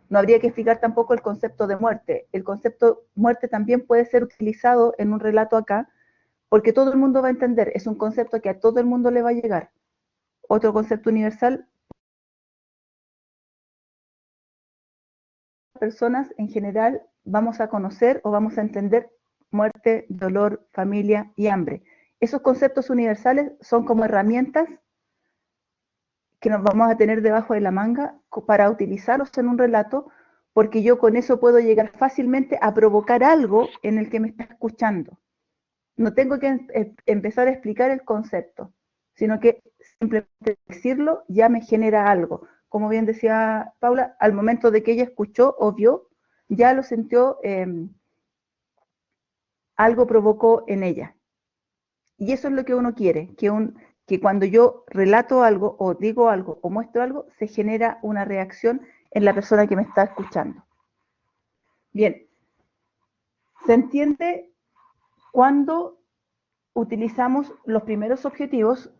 explicar tampoco el concepto de muerte. El concepto muerte también puede ser utilizado en un relato acá, porque todo el mundo va a entender, es un concepto que a todo el mundo le va a llegar. Otro concepto universal, personas en general vamos a conocer o vamos a entender muerte, dolor, familia y hambre. Esos conceptos universales son como herramientas que nos vamos a tener debajo de la manga para utilizarlos en un relato, porque yo con eso puedo llegar fácilmente a provocar algo en el que me está escuchando. No tengo que empezar a explicar el concepto, sino que simplemente decirlo ya me genera algo. Como bien decía Paula, al momento de que ella escuchó o vio, ya lo sintió, algo provocó en ella. Y eso es lo que uno quiere, que cuando yo relato algo o digo algo o muestro algo, se genera una reacción en la persona que me está escuchando. Bien, ¿se entiende cuando utilizamos los primeros objetivos?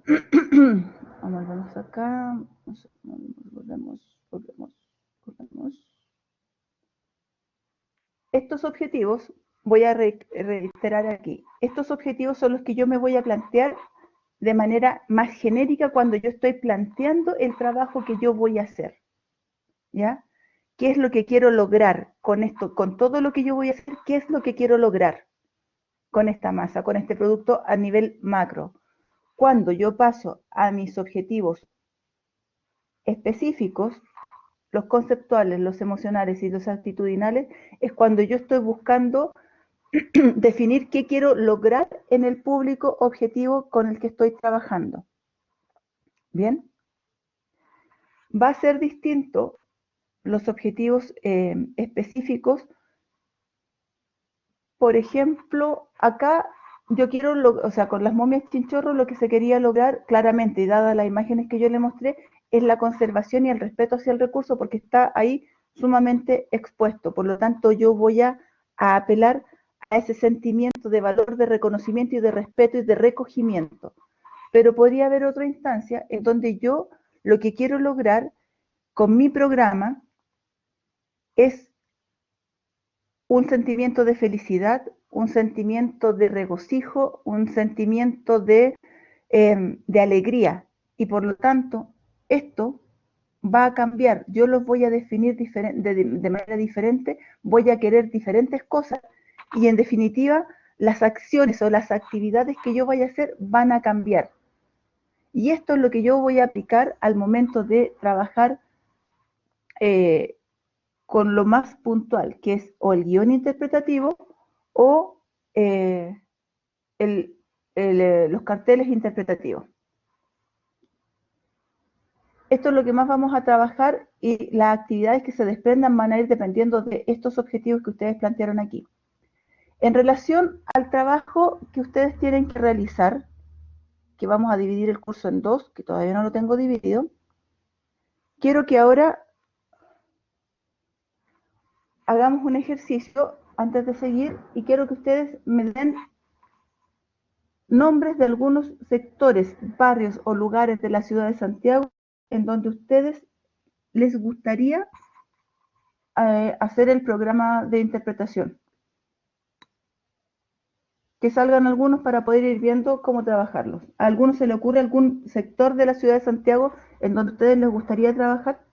Vamos acá, volvemos. Estos objetivos, voy a reiterar aquí, estos objetivos son los que yo me voy a plantear de manera más genérica cuando yo estoy planteando el trabajo que yo voy a hacer, ¿ya? ¿Qué es lo que quiero lograr con esto? Con todo lo que yo voy a hacer, ¿qué es lo que quiero lograr con esta masa, con este producto a nivel macro? Cuando yo paso a mis objetivos específicos, los conceptuales, los emocionales y los actitudinales, es cuando yo estoy buscando definir qué quiero lograr en el público objetivo con el que estoy trabajando. ¿Bien? Va a ser distinto los objetivos específicos. Por ejemplo, acá yo quiero, o sea, con las momias chinchorro lo que se quería lograr claramente, y dadas las imágenes que yo le mostré, es la conservación y el respeto hacia el recurso, porque está ahí sumamente expuesto. Por lo tanto, yo voy a apelar a ese sentimiento de valor, de reconocimiento y de respeto y de recogimiento. Pero podría haber otra instancia en donde yo lo que quiero lograr con mi programa es un sentimiento de felicidad, un sentimiento de regocijo, un sentimiento de alegría. Y por lo tanto, esto va a cambiar. Yo los voy a definir de manera diferente, voy a querer diferentes cosas y en definitiva las acciones o las actividades que yo vaya a hacer van a cambiar. Y esto es lo que yo voy a aplicar al momento de trabajar con lo más puntual, que es o el guión interpretativo o eh, los carteles interpretativos. Esto es lo que más vamos a trabajar y las actividades que se desprendan van a ir dependiendo de estos objetivos que ustedes plantearon aquí. En relación al trabajo que ustedes tienen que realizar, que vamos a dividir el curso en dos, que todavía no lo tengo dividido, quiero que ahora hagamos un ejercicio antes de seguir y quiero que ustedes me den nombres de algunos sectores, barrios o lugares de la ciudad de Santiago en donde ustedes les gustaría hacer el programa de interpretación. Que salgan algunos para poder ir viendo cómo trabajarlos. ¿A alguno se le ocurre algún sector de la ciudad de Santiago en donde a ustedes les gustaría trabajar?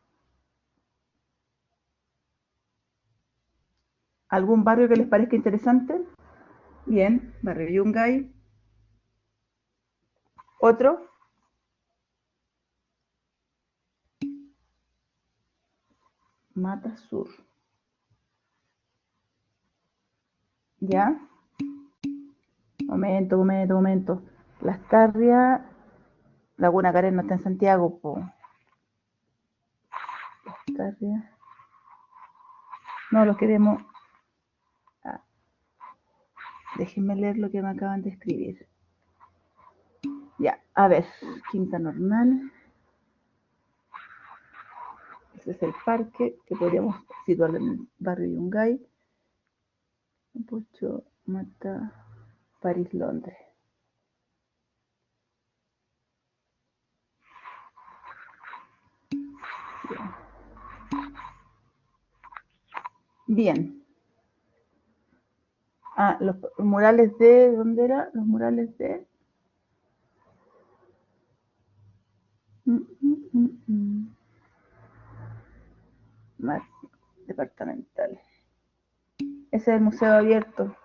¿Algún barrio que les parezca interesante? Bien, barrio Yungay. ¿Otro? Mata Sur. ¿Ya? Momento. Las Tarrias, Laguna Karen no está en Santiago, po. Las Tarrias. No, lo queremos. Ah, déjenme leer lo que me acaban de escribir. Ya, a ver, Quinta Normal. Ese es el parque que podríamos situar en el barrio Yungay. Pucho, Mata, París, Londres. Bien. Ah, los murales de, ¿dónde era? Los murales de... Más departamental. Ese es el museo abierto.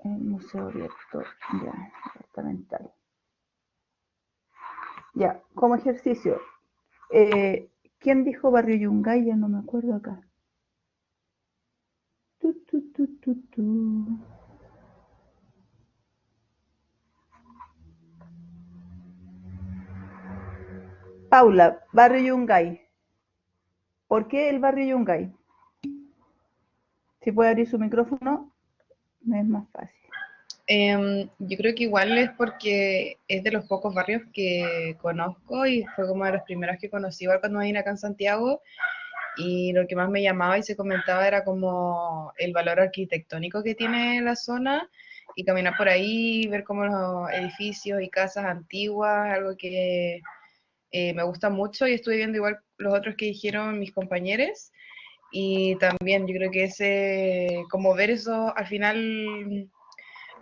El museo abierto, ya, departamental. Ya, como ejercicio, ¿quién dijo Barrio Yungay? Ya no me acuerdo acá. Paula, Barrio Yungay. ¿Por qué el Barrio Yungay? Si puede abrir su micrófono, me es más fácil. Yo creo que igual es porque es de los pocos barrios que conozco y fue como de los primeros que conocí igual cuando vine acá en Santiago, y lo que más me llamaba y se comentaba era como el valor arquitectónico que tiene la zona, y caminar por ahí, ver como los edificios y casas antiguas, algo que me gusta mucho, y estuve viendo igual los otros que dijeron mis compañeros, y también yo creo que ese, como ver eso al final,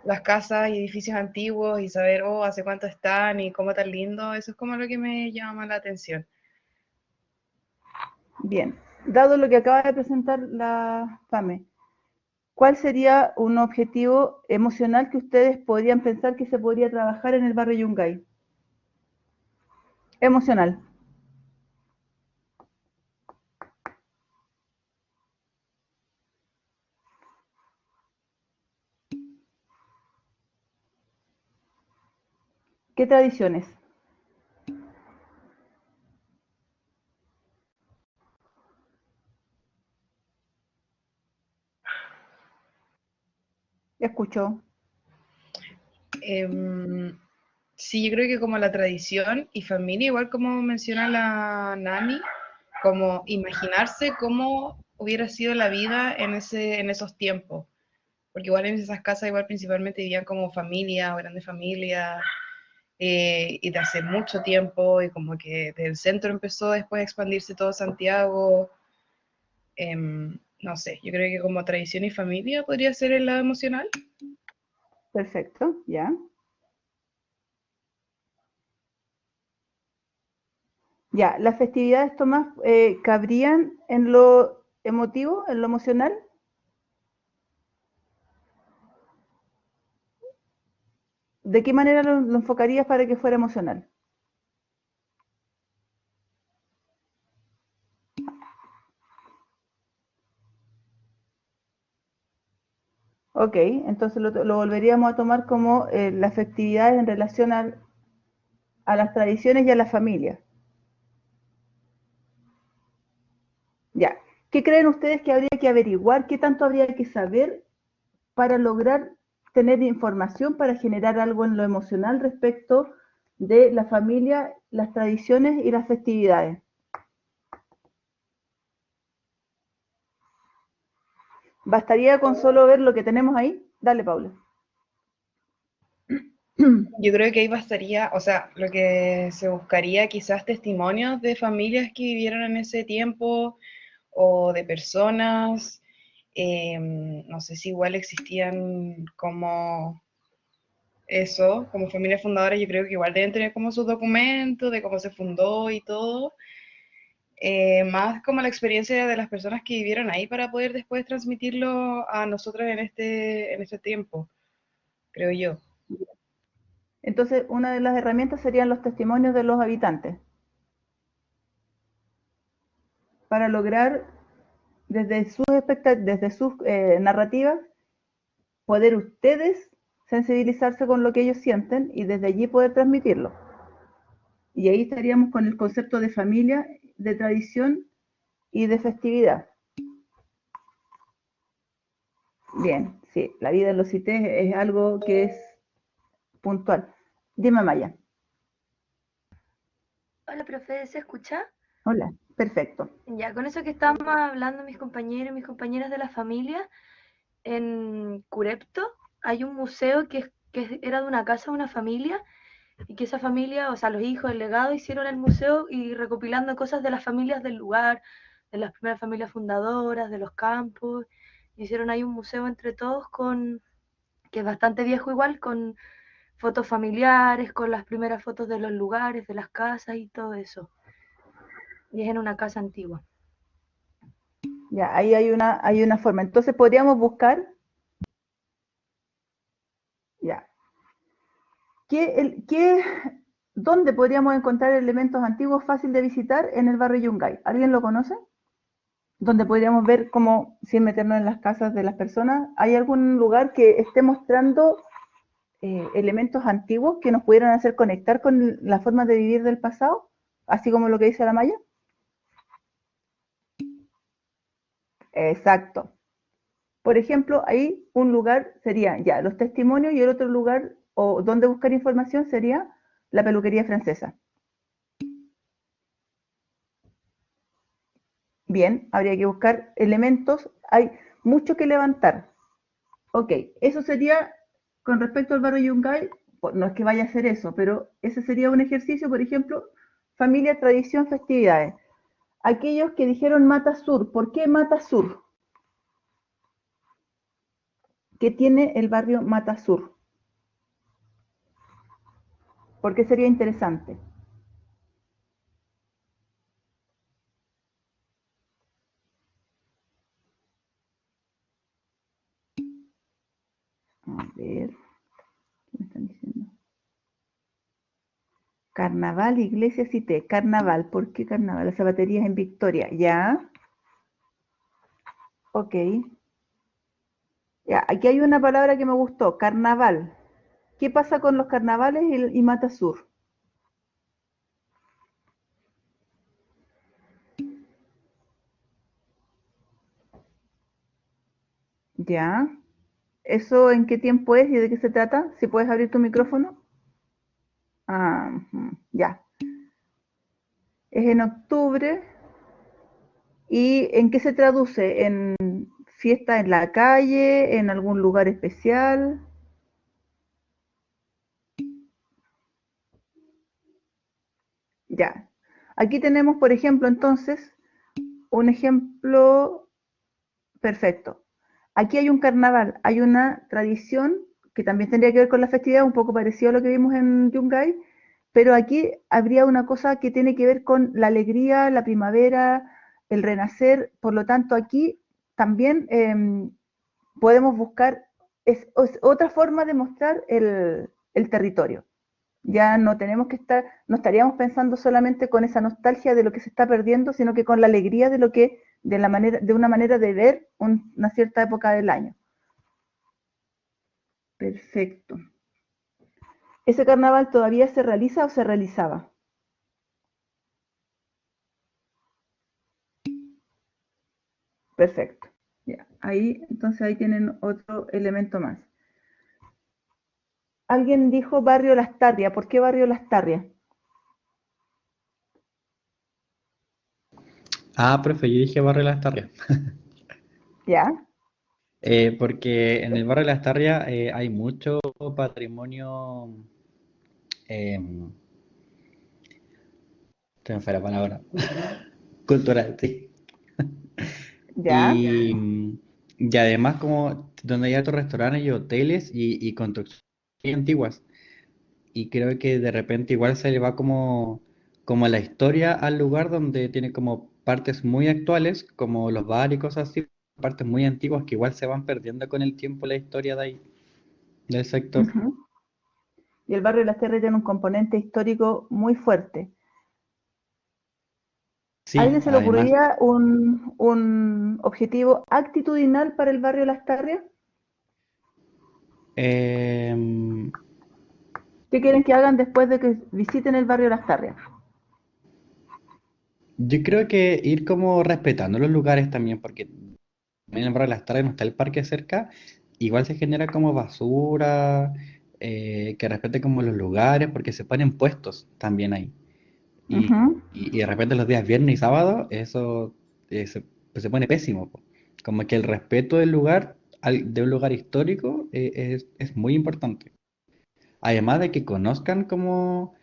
las casas y edificios antiguos y saber, oh, hace cuánto están y cómo tan lindo, eso es como lo que me llama la atención. Bien, dado lo que acaba de presentar la FAME, ¿cuál sería un objetivo emocional que ustedes podrían pensar que se podría trabajar en el barrio Yungay? Emocional. ¿Qué tradiciones? Escucho. Sí, yo creo que como la tradición y familia, igual como menciona la Nani, como imaginarse cómo hubiera sido la vida en esos tiempos, porque igual en esas casas igual principalmente vivían como familia o grandes familias, y de hace mucho tiempo, y como que del centro empezó después a expandirse todo Santiago. No sé, yo creo que como tradición y familia podría ser el lado emocional. Perfecto, ya. Ya, ¿las festividades, Tomás, cabrían en lo emotivo, en lo emocional? ¿De qué manera lo enfocarías para que fuera emocional? Ok, entonces lo volveríamos a tomar como las festividades en relación a las tradiciones y a la familia. Ya, ¿qué creen ustedes que habría que averiguar? ¿Qué tanto habría que saber para lograr tener información para generar algo en lo emocional respecto de la familia, las tradiciones y las festividades? ¿Bastaría con solo ver lo que tenemos ahí? Dale, Paula. Yo creo que ahí bastaría, o sea, lo que se buscaría quizás testimonios de familias que vivieron en ese tiempo o de personas, no sé si igual existían como eso, como familias fundadoras, yo creo que igual deben tener como sus documentos de cómo se fundó y todo, más como la experiencia de las personas que vivieron ahí para poder después transmitirlo a nosotros en este tiempo, creo yo. Entonces, una de las herramientas serían los testimonios de los habitantes para lograr desde sus narrativas, poder ustedes sensibilizarse con lo que ellos sienten y desde allí poder transmitirlo. Y ahí estaríamos con el concepto de familia, de tradición y de festividad. Bien, sí, la vida en los CITES es algo que es puntual. Dime, Maya. Hola, profe, ¿se escucha? Hola, perfecto. Ya, con eso que estábamos hablando mis compañeros y mis compañeras de la familia, en Curepto hay un museo que era de una casa de una familia y que esa familia, o sea, los hijos, el legado, hicieron el museo y recopilando cosas de las familias del lugar, de las primeras familias fundadoras, de los campos. Hicieron ahí un museo entre todos que es bastante viejo igual, con fotos familiares, con las primeras fotos de los lugares, de las casas y todo eso. Y es en una casa antigua. Ya, ahí hay una forma. Entonces podríamos buscar, ya, ¿dónde podríamos encontrar elementos antiguos fácil de visitar en el barrio Yungay? ¿Alguien lo conoce? Donde podríamos ver cómo, sin meternos en las casas de las personas, ¿hay algún lugar que esté mostrando elementos antiguos que nos pudieran hacer conectar con la forma de vivir del pasado? Así como lo que dice la Maya. Exacto. Por ejemplo, ahí un lugar sería ya los testimonios y el otro lugar o donde buscar información sería la peluquería francesa. Bien, habría que buscar elementos, hay mucho que levantar. Ok, eso sería con respecto al barrio Yungay, no es que vaya a hacer eso, pero ese sería un ejercicio, por ejemplo, familia, tradición, festividades. Aquellos que dijeron Mata Sur, ¿por qué Mata Sur? ¿Qué tiene el barrio Mata Sur? ¿Por qué sería interesante? A ver, ¿qué me están diciendo? Carnaval, iglesia, cité. Carnaval, ¿por qué carnaval? Las zapaterías en Victoria, ¿ya? Ok. Ya, aquí hay una palabra que me gustó, carnaval. ¿Qué pasa con los carnavales y Mata Sur? ¿Ya? ¿Eso en qué tiempo es y de qué se trata? Si puedes abrir tu micrófono. Ah, ya. Es en octubre. ¿Y en qué se traduce? ¿En fiesta en la calle? ¿En algún lugar especial? Ya. Aquí tenemos, por ejemplo, entonces, un ejemplo perfecto. Aquí hay un carnaval, hay una tradición que también tendría que ver con la festividad, un poco parecido a lo que vimos en Yungay, pero aquí habría una cosa que tiene que ver con la alegría, la primavera, el renacer. Por lo tanto, aquí también podemos buscar, es otra forma de mostrar el territorio. Ya no tenemos que estar, no estaríamos pensando solamente con esa nostalgia de lo que se está perdiendo, sino que con la alegría de lo que, de una manera de ver una cierta época del año. Perfecto. ¿Ese carnaval todavía se realiza o se realizaba? Perfecto. Ya, ahí, entonces ahí tienen otro elemento más. Alguien dijo Barrio Lastarria. ¿Por qué Barrio Lastarria? Ah, profe, yo dije Barrio Las Tarrias. ¿Ya? Porque en el Barrio Las Tarrias hay mucho patrimonio, em, se me fue la palabra, cultural, sí. ¿Ya? Y además como donde hay otros restaurantes y hoteles y construcciones muy antiguas. Y creo que de repente igual se le va como la historia al lugar donde tiene como partes muy actuales, como los bares y cosas así, partes muy antiguas que igual se van perdiendo con el tiempo la historia de ahí, del sector. Ujú. Y el barrio Lastarria tiene un componente histórico muy fuerte. ¿A Sí, alguien se le además, ocurriría un objetivo actitudinal para el barrio Las Tarrias? em, ¿Qué quieren que hagan después de que visiten el barrio Las Tarrias? yo creo que ir como respetando los lugares también, porque en el barrio de Las Tardes no está el parque cerca, igual se genera como basura, que respete como los lugares, porque se ponen puestos también ahí. Y, Ujú. y de repente los días viernes y sábado, eso pues se pone pésimo, po. Como que el respeto del lugar, de un lugar histórico, es muy importante. Además de que conozcan como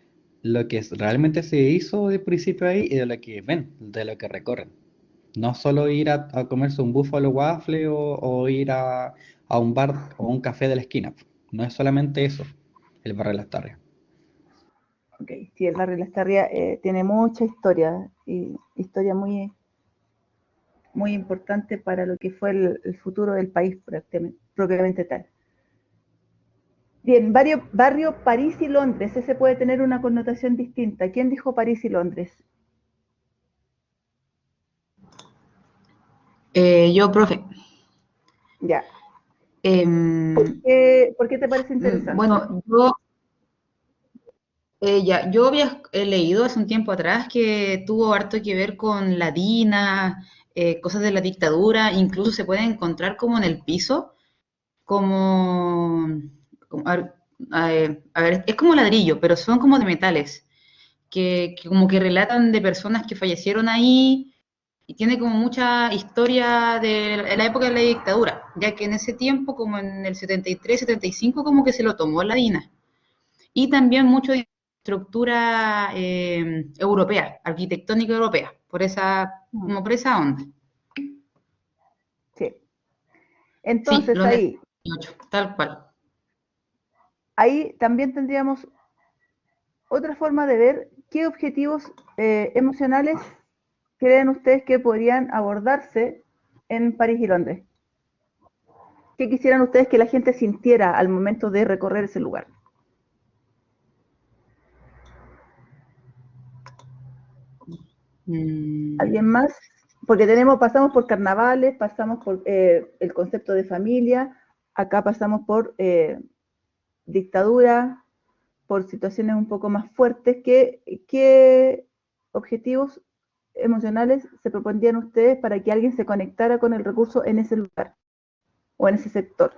lo que realmente se hizo de principio ahí y de lo que ven, de lo que recorren. No solo ir a comerse un Buffalo Waffle o ir a un bar o un café de la esquina. No es solamente eso, el barrio de las Tarrias. Ok, sí, el barrio Las Tarrias tiene mucha historia, y historia muy, muy importante para lo que fue el futuro del país propiamente tal. Bien, barrio París y Londres, ese puede tener una connotación distinta. ¿Quién dijo París y Londres? Yo, profe, Ya. em, ¿Por qué te parece interesante? bueno, yo había leído hace un tiempo atrás que tuvo harto que ver con la DINA, cosas de la dictadura, incluso se puede encontrar como en el piso, como, a ver, es como ladrillo, pero son como de metales, que como que relatan de personas que fallecieron ahí y tiene como mucha historia de la época de la dictadura, ya que en ese tiempo, como en el 73, 75, como que se lo tomó la DINA. Y también mucho de estructura europea, arquitectónica europea, Mm, como por esa onda. sí. Sí, Entonces Londres ahí, 8, tal cual. ahí también tendríamos otra forma de ver qué objetivos emocionales creen ustedes que podrían abordarse en París y Londres. ¿Qué quisieran ustedes que la gente sintiera al momento de recorrer ese lugar? Mm, ¿Alguien más? Porque pasamos por carnavales, pasamos por el concepto de familia, acá pasamos por dictadura, por situaciones un poco más fuertes. ¿Qué objetivos emocionales se propondrían ustedes para que alguien se conectara con el recurso en ese lugar o en ese sector?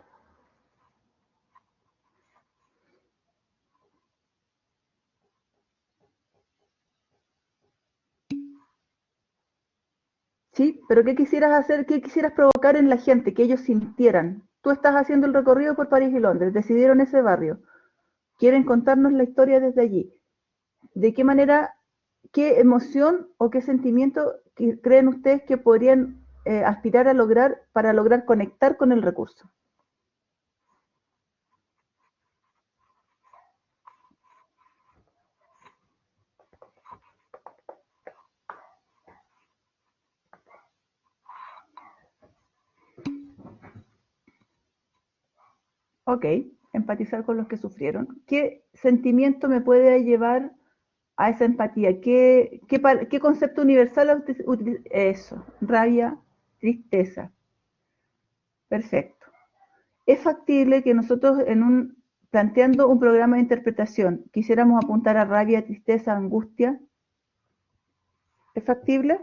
Sí, pero ¿qué quisieras hacer? ¿Qué quisieras provocar en la gente? Que ellos sintieran. Tú estás haciendo el recorrido por París y Londres, decidieron ese barrio, quieren contarnos la historia desde allí. ¿De qué manera, qué emoción o qué sentimiento creen ustedes que podrían aspirar a lograr para lograr conectar con el recurso? Ok, empatizar con los que sufrieron. ¿Qué sentimiento me puede llevar a esa empatía? ¿Qué concepto universal eso? Rabia, tristeza. Perfecto. ¿Es factible que nosotros planteando un programa de interpretación quisiéramos apuntar a rabia, tristeza, angustia? ¿Es factible?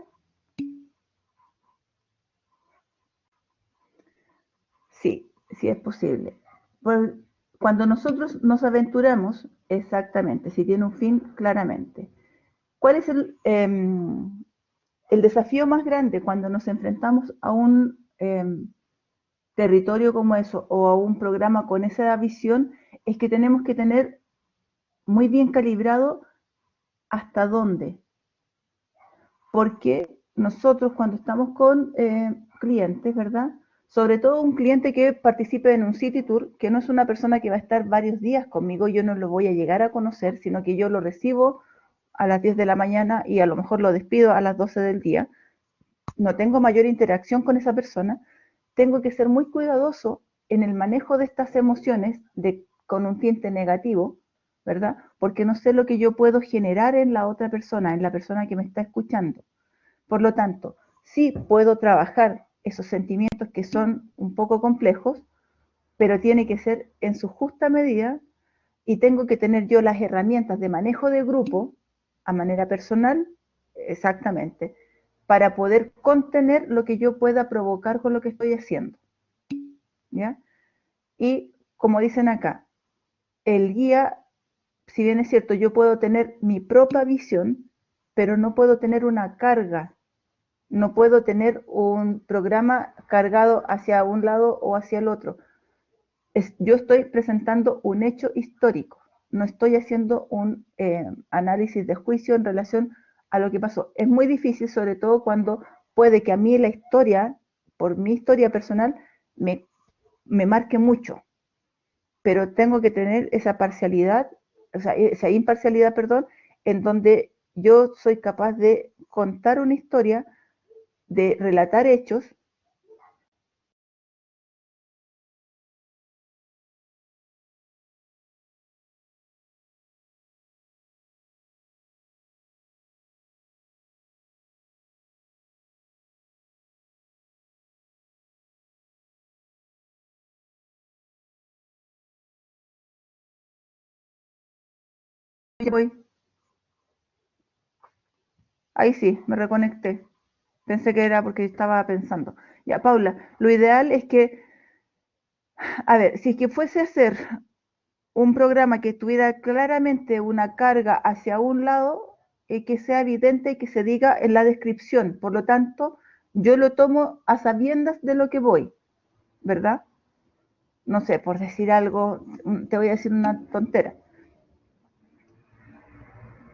Sí, sí es posible. Pues, cuando nosotros nos aventuramos, exactamente, si tiene un fin, claramente. ¿Cuál es el desafío más grande cuando nos enfrentamos a un territorio como eso o a un programa con esa visión? Es que tenemos que tener muy bien calibrado hasta dónde. Porque nosotros cuando estamos con clientes, ¿verdad? Sobre todo un cliente que participe en un city tour, que no es una persona que va a estar varios días conmigo, yo no lo voy a llegar a conocer, sino que yo lo recibo a las 10 de la mañana y a lo mejor lo despido a las 12 del día. No tengo mayor interacción con esa persona. Tengo que ser muy cuidadoso en el manejo de estas emociones con un tinte negativo, ¿verdad? Porque no sé lo que yo puedo generar en la otra persona, en la persona que me está escuchando. Por lo tanto, sí puedo trabajar esos sentimientos que son un poco complejos, pero tiene que ser en su justa medida y tengo que tener yo las herramientas de manejo de grupo a manera personal, exactamente, para poder contener lo que yo pueda provocar con lo que estoy haciendo. ¿Ya? Y como dicen acá, el guía, si bien es cierto, yo puedo tener mi propia visión, pero no puedo tener una carga, no puedo tener un programa cargado hacia un lado o hacia el otro. Yo estoy presentando un hecho histórico, no estoy haciendo un análisis de juicio en relación a lo que pasó. Es muy difícil, sobre todo cuando puede que a mí la historia, por mi historia personal, me marque mucho, pero tengo que tener esa parcialidad, o sea, esa imparcialidad, perdón, en donde yo soy capaz de contar una historia, de relatar hechos. Voy. Ahí sí, me reconecté. Pensé que era porque estaba pensando. Ya, Paula, lo ideal es que, a ver, si es que fuese a hacer un programa que tuviera claramente una carga hacia un lado, que sea evidente y que se diga en la descripción. Por lo tanto, yo lo tomo a sabiendas de lo que voy, ¿verdad? No sé, por decir algo, te voy a decir una tontera.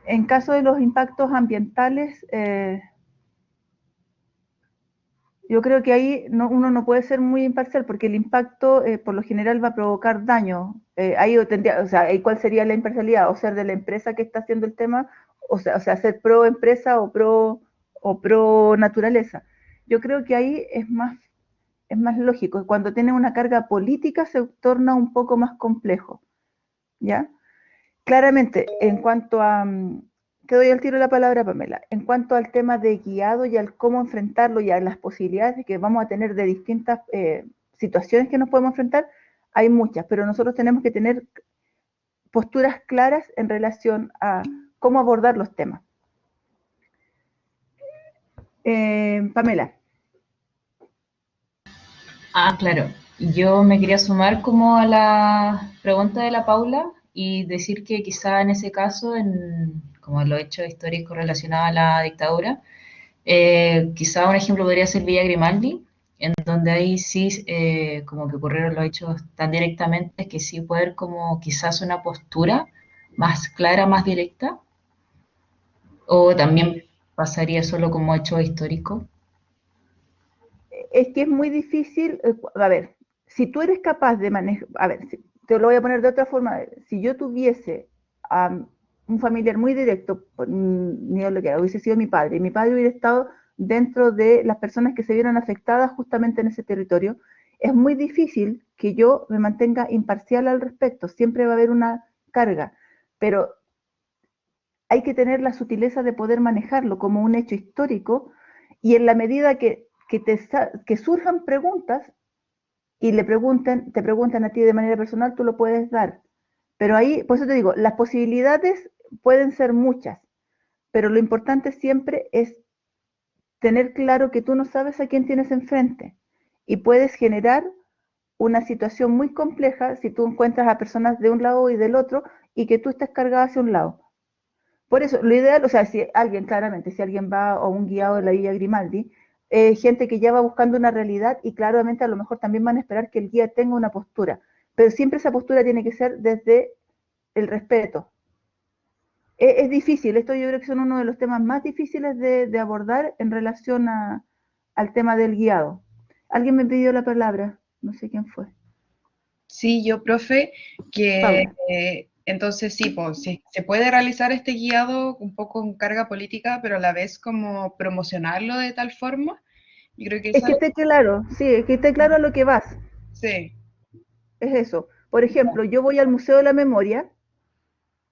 En caso de los impactos ambientales, yo creo que ahí uno no puede ser muy imparcial porque el impacto por lo general va a provocar daño. Ahí tendría, o sea, ¿cuál sería la imparcialidad? O ser de la empresa que está haciendo el tema, o sea ser pro empresa o pro naturaleza. Yo creo que ahí es más lógico. Cuando tiene una carga política se torna un poco más complejo, ¿ya? Claramente, en cuanto a, te doy al tiro la palabra, Pamela, en cuanto al tema de guiado y al cómo enfrentarlo y a las posibilidades que vamos a tener de distintas situaciones que nos podemos enfrentar, hay muchas, pero nosotros tenemos que tener posturas claras en relación a cómo abordar los temas. Pamela. Ah, claro. Yo me quería sumar como a la pregunta de la Paula y decir que quizá en ese caso, como los hechos históricos relacionados a la dictadura, quizá un ejemplo podría ser Villa Grimaldi, en donde ahí sí como que ocurrieron los hechos tan directamente que sí puede haber como quizás una postura más clara, más directa, o también pasaría solo como hecho histórico. Es que es muy difícil, a ver, si tú eres capaz de manejar, a ver, te lo voy a poner de otra forma, si yo tuviese un familiar muy directo, ni lo que hubiese sido mi padre, y mi padre hubiera estado dentro de las personas que se vieron afectadas justamente en ese territorio, es muy difícil que yo me mantenga imparcial al respecto, siempre va a haber una carga, pero hay que tener la sutileza de poder manejarlo como un hecho histórico y en la medida que surjan preguntas y te preguntan a ti de manera personal, tú lo puedes dar. Pero ahí, por eso te digo, las posibilidades pueden ser muchas, pero lo importante siempre es tener claro que tú no sabes a quién tienes enfrente y puedes generar una situación muy compleja si tú encuentras a personas de un lado y del otro y que tú estés cargada hacia un lado. Por eso, lo ideal, o sea, si alguien, claramente, si alguien va a un guiado de la Villa Grimaldi, gente que ya va buscando una realidad y claramente a lo mejor también van a esperar que el guía tenga una postura, pero siempre esa postura tiene que ser desde el respeto. Es difícil, esto yo creo que son uno de los temas más difíciles de abordar en relación al tema del guiado. Alguien me pidió la palabra, no sé quién fue. Sí, yo, profe, que Paula. entonces sí, pues, sí, se puede realizar este guiado un poco con carga política, pero a la vez como promocionarlo de tal forma. Yo creo que Es esa que esté claro, sí, es que esté claro a lo que vas, sí, es eso. Por ejemplo, yo voy al Museo de la Memoria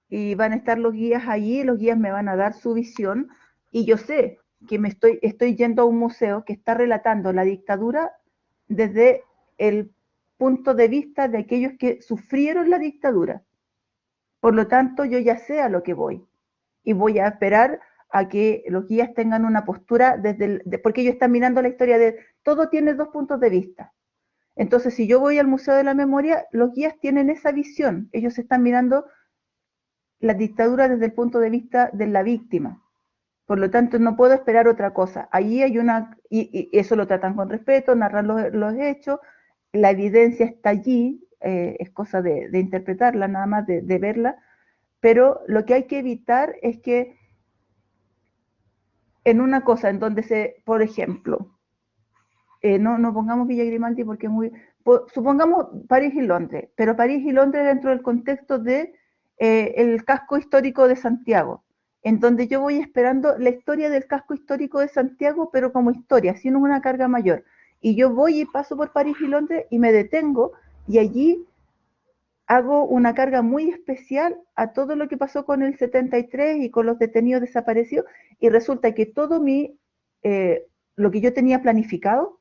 y van a estar los guías allí, los guías me van a dar su visión y yo sé que estoy yendo a un museo que está relatando la dictadura desde el punto de vista de aquellos que sufrieron la dictadura. Por lo tanto, yo ya sé a lo que voy y voy a esperar a que los guías tengan una postura porque ellos están mirando la historia de todo tiene dos puntos de vista. Entonces, si yo voy al Museo de la Memoria, los guías tienen esa visión. Ellos están mirando la dictadura desde el punto de vista de la víctima. Por lo tanto, no puedo esperar otra cosa. Allí hay y eso lo tratan con respeto, narran los hechos, la evidencia está allí, es cosa de interpretarla, nada más de verla, pero lo que hay que evitar es que en una cosa en donde por ejemplo, no pongamos Villa Grimaldi porque es muy, supongamos París y Londres, pero París y Londres dentro del contexto de el casco histórico de Santiago, en donde yo voy esperando la historia del casco histórico de Santiago, pero como historia, sin una carga mayor. Y yo voy y paso por París y Londres y me detengo y allí hago una carga muy especial a todo lo que pasó con el 73 y con los detenidos desaparecidos y resulta que todo lo que yo tenía planificado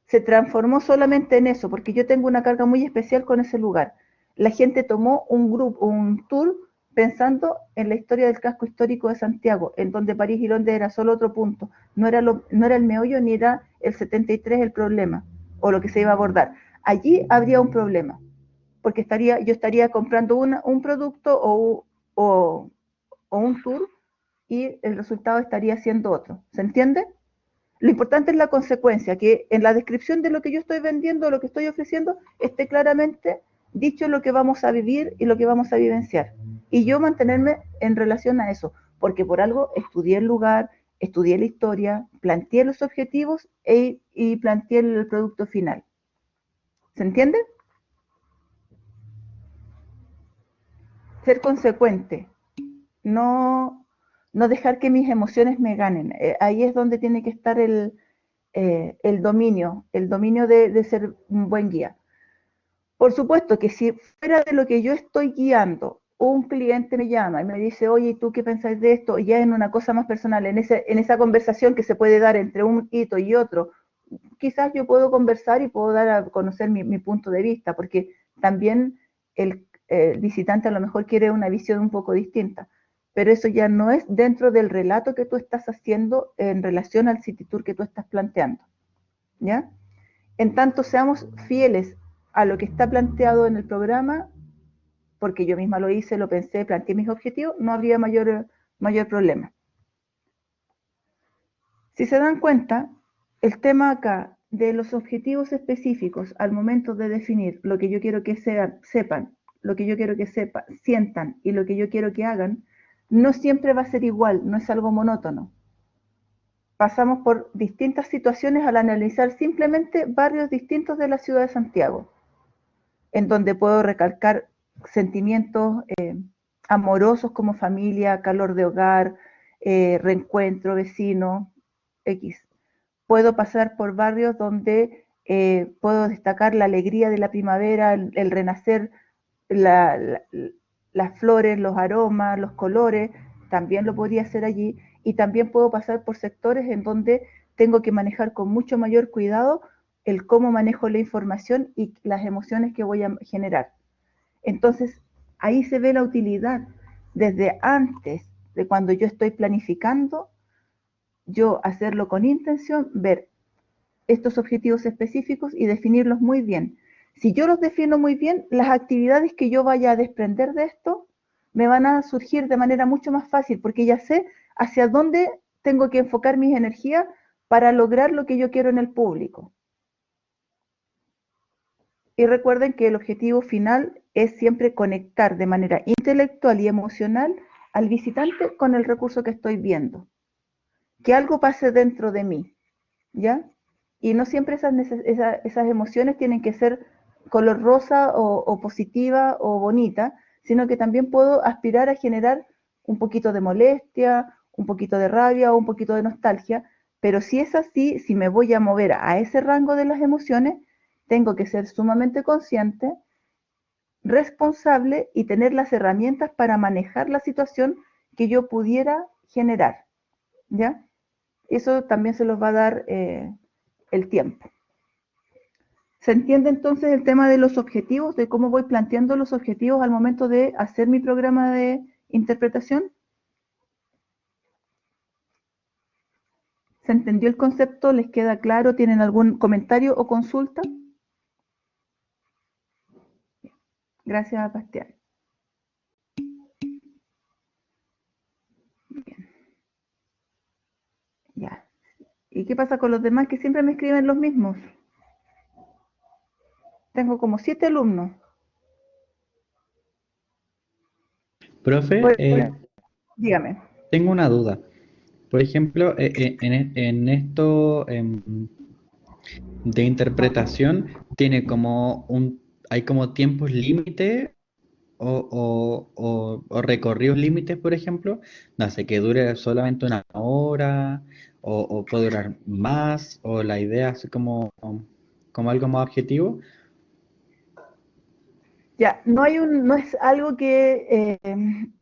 se transformó solamente en eso, porque yo tengo una carga muy especial con ese lugar. La gente tomó un tour pensando en la historia del casco histórico de Santiago, en donde París y Londres era solo otro punto, no era el meollo ni era el 73 el problema, o lo que se iba a abordar. Allí habría un problema, porque yo estaría comprando un producto o un tour y el resultado estaría siendo otro. ¿Se entiende? Lo importante es la consecuencia, que en la descripción de lo que yo estoy vendiendo, lo que estoy ofreciendo, esté claramente dicho lo que vamos a vivir y lo que vamos a vivenciar. Y yo mantenerme en relación a eso, porque por algo estudié el lugar, estudié la historia, planteé los objetivos y planteé el producto final. ¿Se entiende? Ser consecuente, no dejar que mis emociones me ganen. Ahí es donde tiene que estar el dominio de ser un buen guía. Por supuesto que si fuera de lo que yo estoy guiando, un cliente me llama y me dice, oye, ¿tú qué pensáis de esto? Y ya en una cosa más personal, en esa conversación que se puede dar entre un hito y otro, quizás yo puedo conversar y puedo dar a conocer mi punto de vista, porque también el visitante a lo mejor quiere una visión un poco distinta, pero eso ya no es dentro del relato que tú estás haciendo en relación al city tour que tú estás planteando, ¿ya? En tanto seamos fieles a lo que está planteado en el programa, porque yo misma lo hice, lo pensé, planteé mis objetivos, no habría mayor problema. Si se dan cuenta, el tema acá de los objetivos específicos al momento de definir lo que yo quiero que sepan, lo que yo quiero que sientan y lo que yo quiero que hagan, no siempre va a ser igual, no es algo monótono. Pasamos por distintas situaciones al analizar simplemente barrios distintos de la ciudad de Santiago, en donde puedo recalcar sentimientos amorosos como familia, calor de hogar, reencuentro, vecino, X. Puedo pasar por barrios donde puedo destacar la alegría de la primavera, el renacer, las flores, los aromas, los colores, también lo podría hacer allí. Y también puedo pasar por sectores en donde tengo que manejar con mucho mayor cuidado el cómo manejo la información y las emociones que voy a generar. Entonces, ahí se ve la utilidad desde antes de cuando yo estoy planificando, yo hacerlo con intención, ver estos objetivos específicos y definirlos muy bien. Si yo los defino muy bien, las actividades que yo vaya a desprender de esto me van a surgir de manera mucho más fácil, porque ya sé hacia dónde tengo que enfocar mis energías para lograr lo que yo quiero en el público. Y recuerden que el objetivo final es siempre conectar de manera intelectual y emocional al visitante con el recurso que estoy viendo. Que algo pase dentro de mí, ¿ya? Y no siempre esas emociones tienen que ser color rosa o positiva o bonita, sino que también puedo aspirar a generar un poquito de molestia, un poquito de rabia o un poquito de nostalgia, pero si es así, si me voy a mover a ese rango de las emociones, tengo que ser sumamente consciente, responsable y tener las herramientas para manejar la situación que yo pudiera generar, ¿ya? eso también se los va a dar el tiempo. ¿Se entiende entonces el tema de los objetivos, de cómo voy planteando los objetivos al momento de hacer mi programa de interpretación? ¿Se entendió el concepto? ¿Les queda claro? ¿Tienen algún comentario o consulta? Gracias, Bastián. Bien. Ya. ¿Y qué pasa con los demás que siempre me escriben los mismos? Tengo como 7 alumnos. Profe, Dígame. tengo una duda. Por ejemplo, en esto de interpretación, hay como tiempos límite o recorridos límites, por ejemplo. No sé, que dure solamente una hora o puede durar más, o la idea es como algo más objetivo. Ya, no es algo que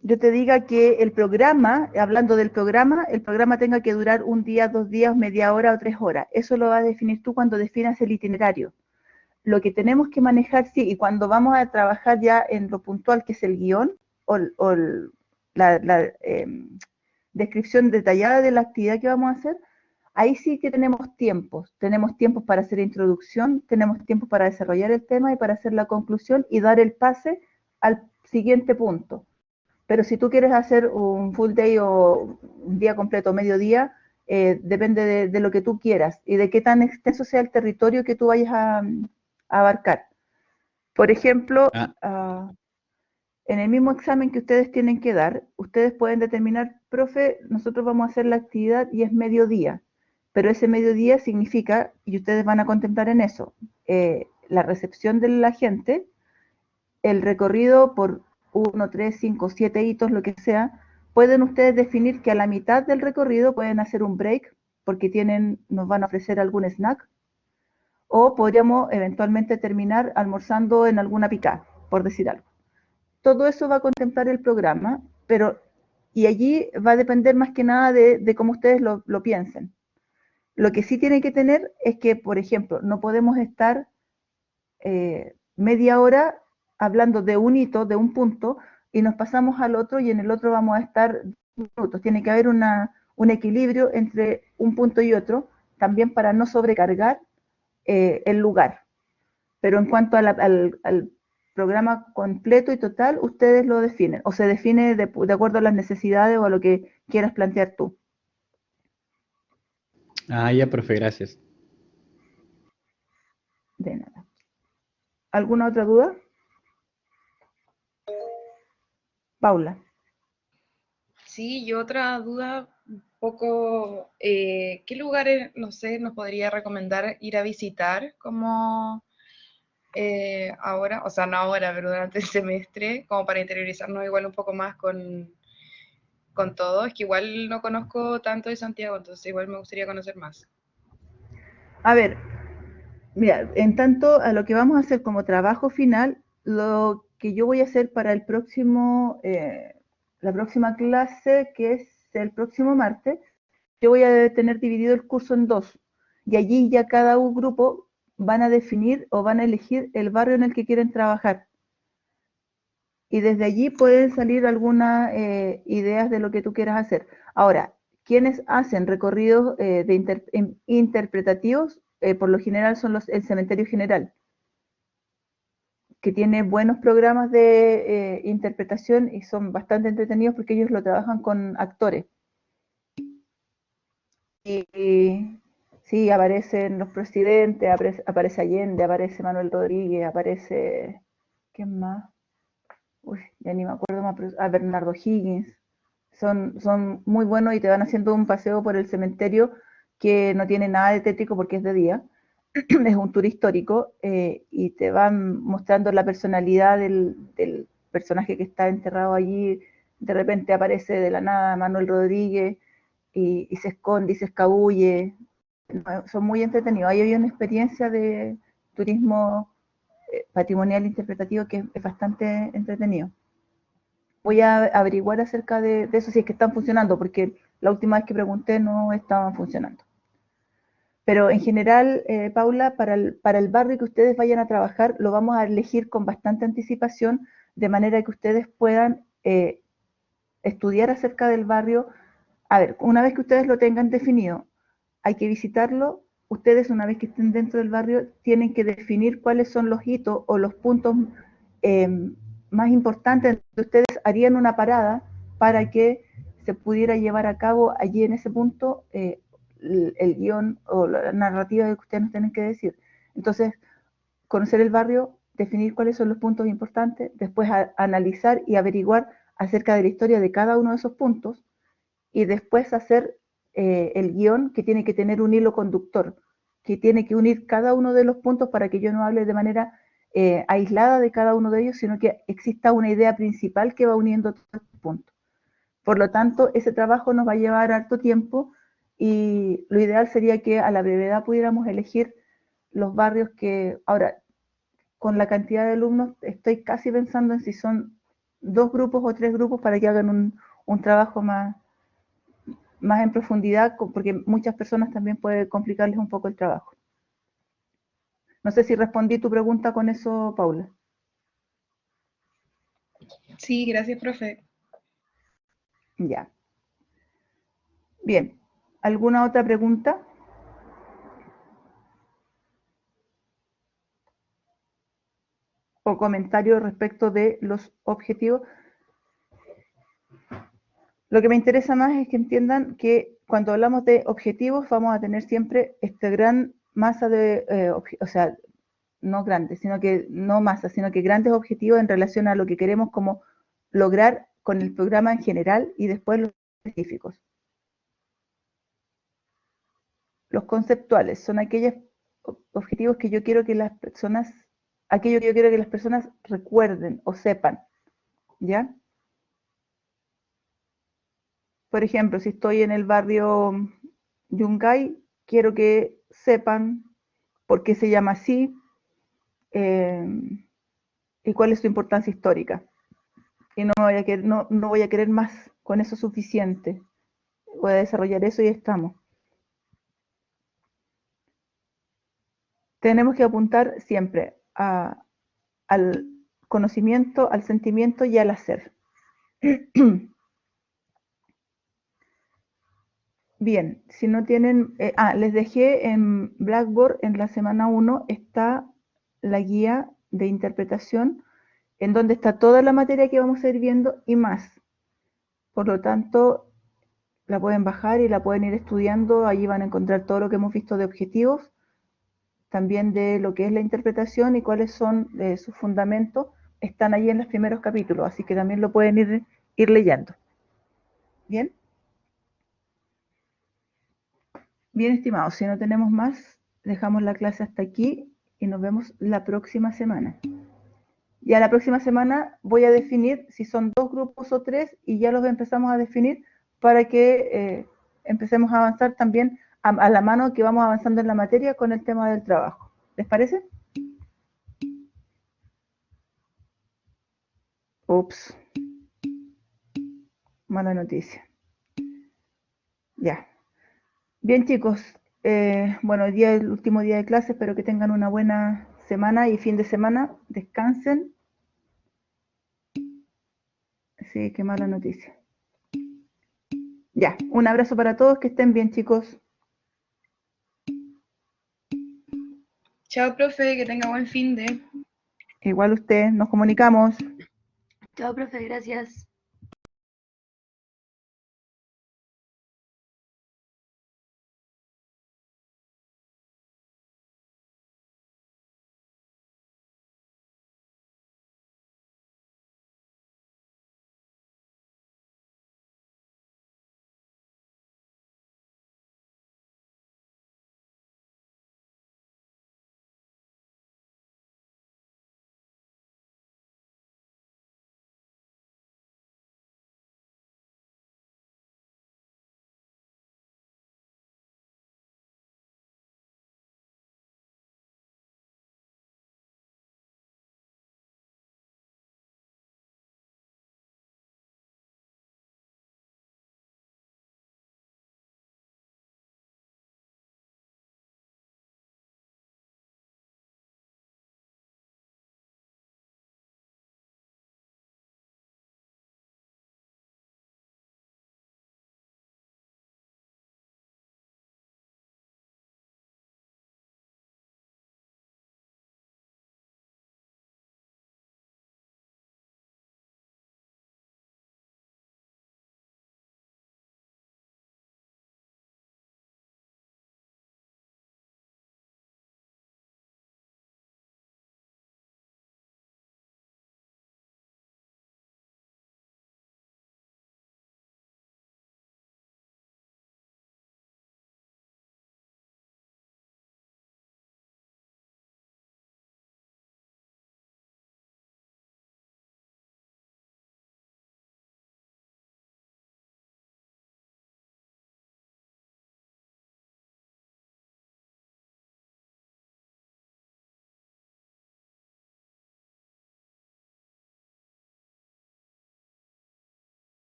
yo te diga que el programa, hablando del programa, el programa tenga que durar un día, 2 días, media hora o 3 horas. Eso lo vas a definir tú cuando definas el itinerario. Lo que tenemos que manejar, sí, y cuando vamos a trabajar ya en lo puntual, que es el guión o la descripción detallada de la actividad que vamos a hacer, ahí sí que tenemos tiempos para hacer introducción, tenemos tiempos para desarrollar el tema y para hacer la conclusión y dar el pase al siguiente punto. Pero si tú quieres hacer un full day o un día completo, mediodía, depende de lo que tú quieras y de qué tan extenso sea el territorio que tú vayas a abarcar. Por ejemplo, en el mismo examen que ustedes tienen que dar, ustedes pueden determinar, profe, nosotros vamos a hacer la actividad y es mediodía, pero ese mediodía significa, y ustedes van a contemplar en eso, la recepción de la gente, el recorrido por 1, 3, 5, 7 hitos, lo que sea. Pueden ustedes definir que a la mitad del recorrido pueden hacer un break, porque nos van a ofrecer algún snack, o podríamos eventualmente terminar almorzando en alguna picada, por decir algo. Todo eso va a contemplar el programa, y allí va a depender más que nada de cómo ustedes lo piensen. Lo que sí tienen que tener es que, por ejemplo, no podemos estar media hora hablando de un hito, de un punto, y nos pasamos al otro y en el otro vamos a estar minutos. Tiene que haber un equilibrio entre un punto y otro, también para no sobrecargar el lugar. Pero en cuanto al programa completo y total, ustedes lo definen, o se define de acuerdo a las necesidades o a lo que quieras plantear tú. Ya, profe, gracias. De nada. ¿Alguna otra duda? Paula. Sí, y otra duda un poco, ¿qué lugares, no sé, nos podría recomendar ir a visitar como ahora, o sea, no ahora, pero durante el semestre, como para interiorizarnos igual un poco más con todo? Es que igual no conozco tanto de Santiago, entonces igual me gustaría conocer más. A ver, mira, en tanto a lo que vamos a hacer como trabajo final, lo que yo voy a hacer para el próximo, la próxima clase, que es el próximo martes, yo voy a tener dividido el curso en 2, y allí ya cada grupo van a definir o van a elegir el barrio en el que quieren trabajar. Y desde allí pueden salir algunas ideas de lo que tú quieras hacer. Ahora, quienes hacen recorridos interpretativos, por lo general son el Cementerio General, que tiene buenos programas de interpretación y son bastante entretenidos porque ellos lo trabajan con actores. Y sí, aparecen los presidentes, aparece Allende, aparece Manuel Rodríguez, aparece, ¿quién más? Uy, ya ni me acuerdo más, a Bernardo Higgins. Son muy buenos y te van haciendo un paseo por el cementerio que no tiene nada de tétrico porque es de día. Es un tour histórico, y te van mostrando la personalidad del personaje que está enterrado allí. De repente aparece de la nada Manuel Rodríguez y se esconde y se escabulle. Son muy entretenidos. Ahí hay una experiencia de turismo patrimonial interpretativo que es bastante entretenido. Voy a averiguar acerca de eso, si es que están funcionando, porque la última vez que pregunté no estaban funcionando. Pero en general, Paula, para el barrio que ustedes vayan a trabajar, lo vamos a elegir con bastante anticipación, de manera que ustedes puedan estudiar acerca del barrio. A ver, una vez que ustedes lo tengan definido, hay que visitarlo. Ustedes, una vez que estén dentro del barrio, tienen que definir cuáles son los hitos o los puntos más importantes donde ustedes harían una parada para que se pudiera llevar a cabo allí en ese punto el guión o la narrativa que ustedes nos tienen que decir. Entonces, conocer el barrio, definir cuáles son los puntos importantes, después analizar y averiguar acerca de la historia de cada uno de esos puntos, y después hacer el guión, que tiene que tener un hilo conductor, que tiene que unir cada uno de los puntos para que yo no hable de manera aislada de cada uno de ellos, sino que exista una idea principal que va uniendo todos los puntos. Por lo tanto, ese trabajo nos va a llevar harto tiempo, y lo ideal sería que a la brevedad pudiéramos elegir los barrios que, ahora, con la cantidad de alumnos, estoy casi pensando en si son 2 grupos o 3 grupos para que hagan un trabajo más en profundidad, porque muchas personas también puede complicarles un poco el trabajo. No sé si respondí tu pregunta con eso, Paula. Sí, gracias, profe. Ya. Bien. ¿Alguna otra pregunta? ¿O comentario respecto de los objetivos? Lo que me interesa más es que entiendan que cuando hablamos de objetivos vamos a tener siempre esta gran masa de, o sea, no grandes, sino que no masa, sino que grandes objetivos en relación a lo que queremos como lograr con el programa en general, y después los específicos. Los conceptuales son aquellos objetivos que yo quiero que las personas, aquello que yo quiero que las personas recuerden o sepan, ¿ya? Por ejemplo, si estoy en el barrio Yungay, quiero que sepan por qué se llama así y cuál es su importancia histórica. Y no voy a querer más, con eso es suficiente. Voy a desarrollar eso y estamos. Tenemos que apuntar siempre al conocimiento, al sentimiento y al hacer. Bien, si no tienen... les dejé en Blackboard, en la semana 1, está la guía de interpretación, en donde está toda la materia que vamos a ir viendo y más. Por lo tanto, la pueden bajar y la pueden ir estudiando. Allí van a encontrar todo lo que hemos visto de objetivos, también de lo que es la interpretación y cuáles son sus fundamentos. Están allí en los primeros capítulos, así que también lo pueden ir leyendo. ¿Bien? Bien, estimados, si no tenemos más, dejamos la clase hasta aquí y nos vemos la próxima semana. Ya la próxima semana voy a definir si son 2 grupos o 3, y ya los empezamos a definir para que empecemos a avanzar también a la mano que vamos avanzando en la materia con el tema del trabajo. ¿Les parece? Ups. Mala noticia. Ya. Bien, chicos. Bueno, hoy día es el último día de clase. Espero que tengan una buena semana y fin de semana. Descansen. Sí, qué mala noticia. Ya, un abrazo para todos. Que estén bien, chicos. Chao, profe, que tenga buen fin de. Igual usted. Nos comunicamos. Chao, profe, gracias.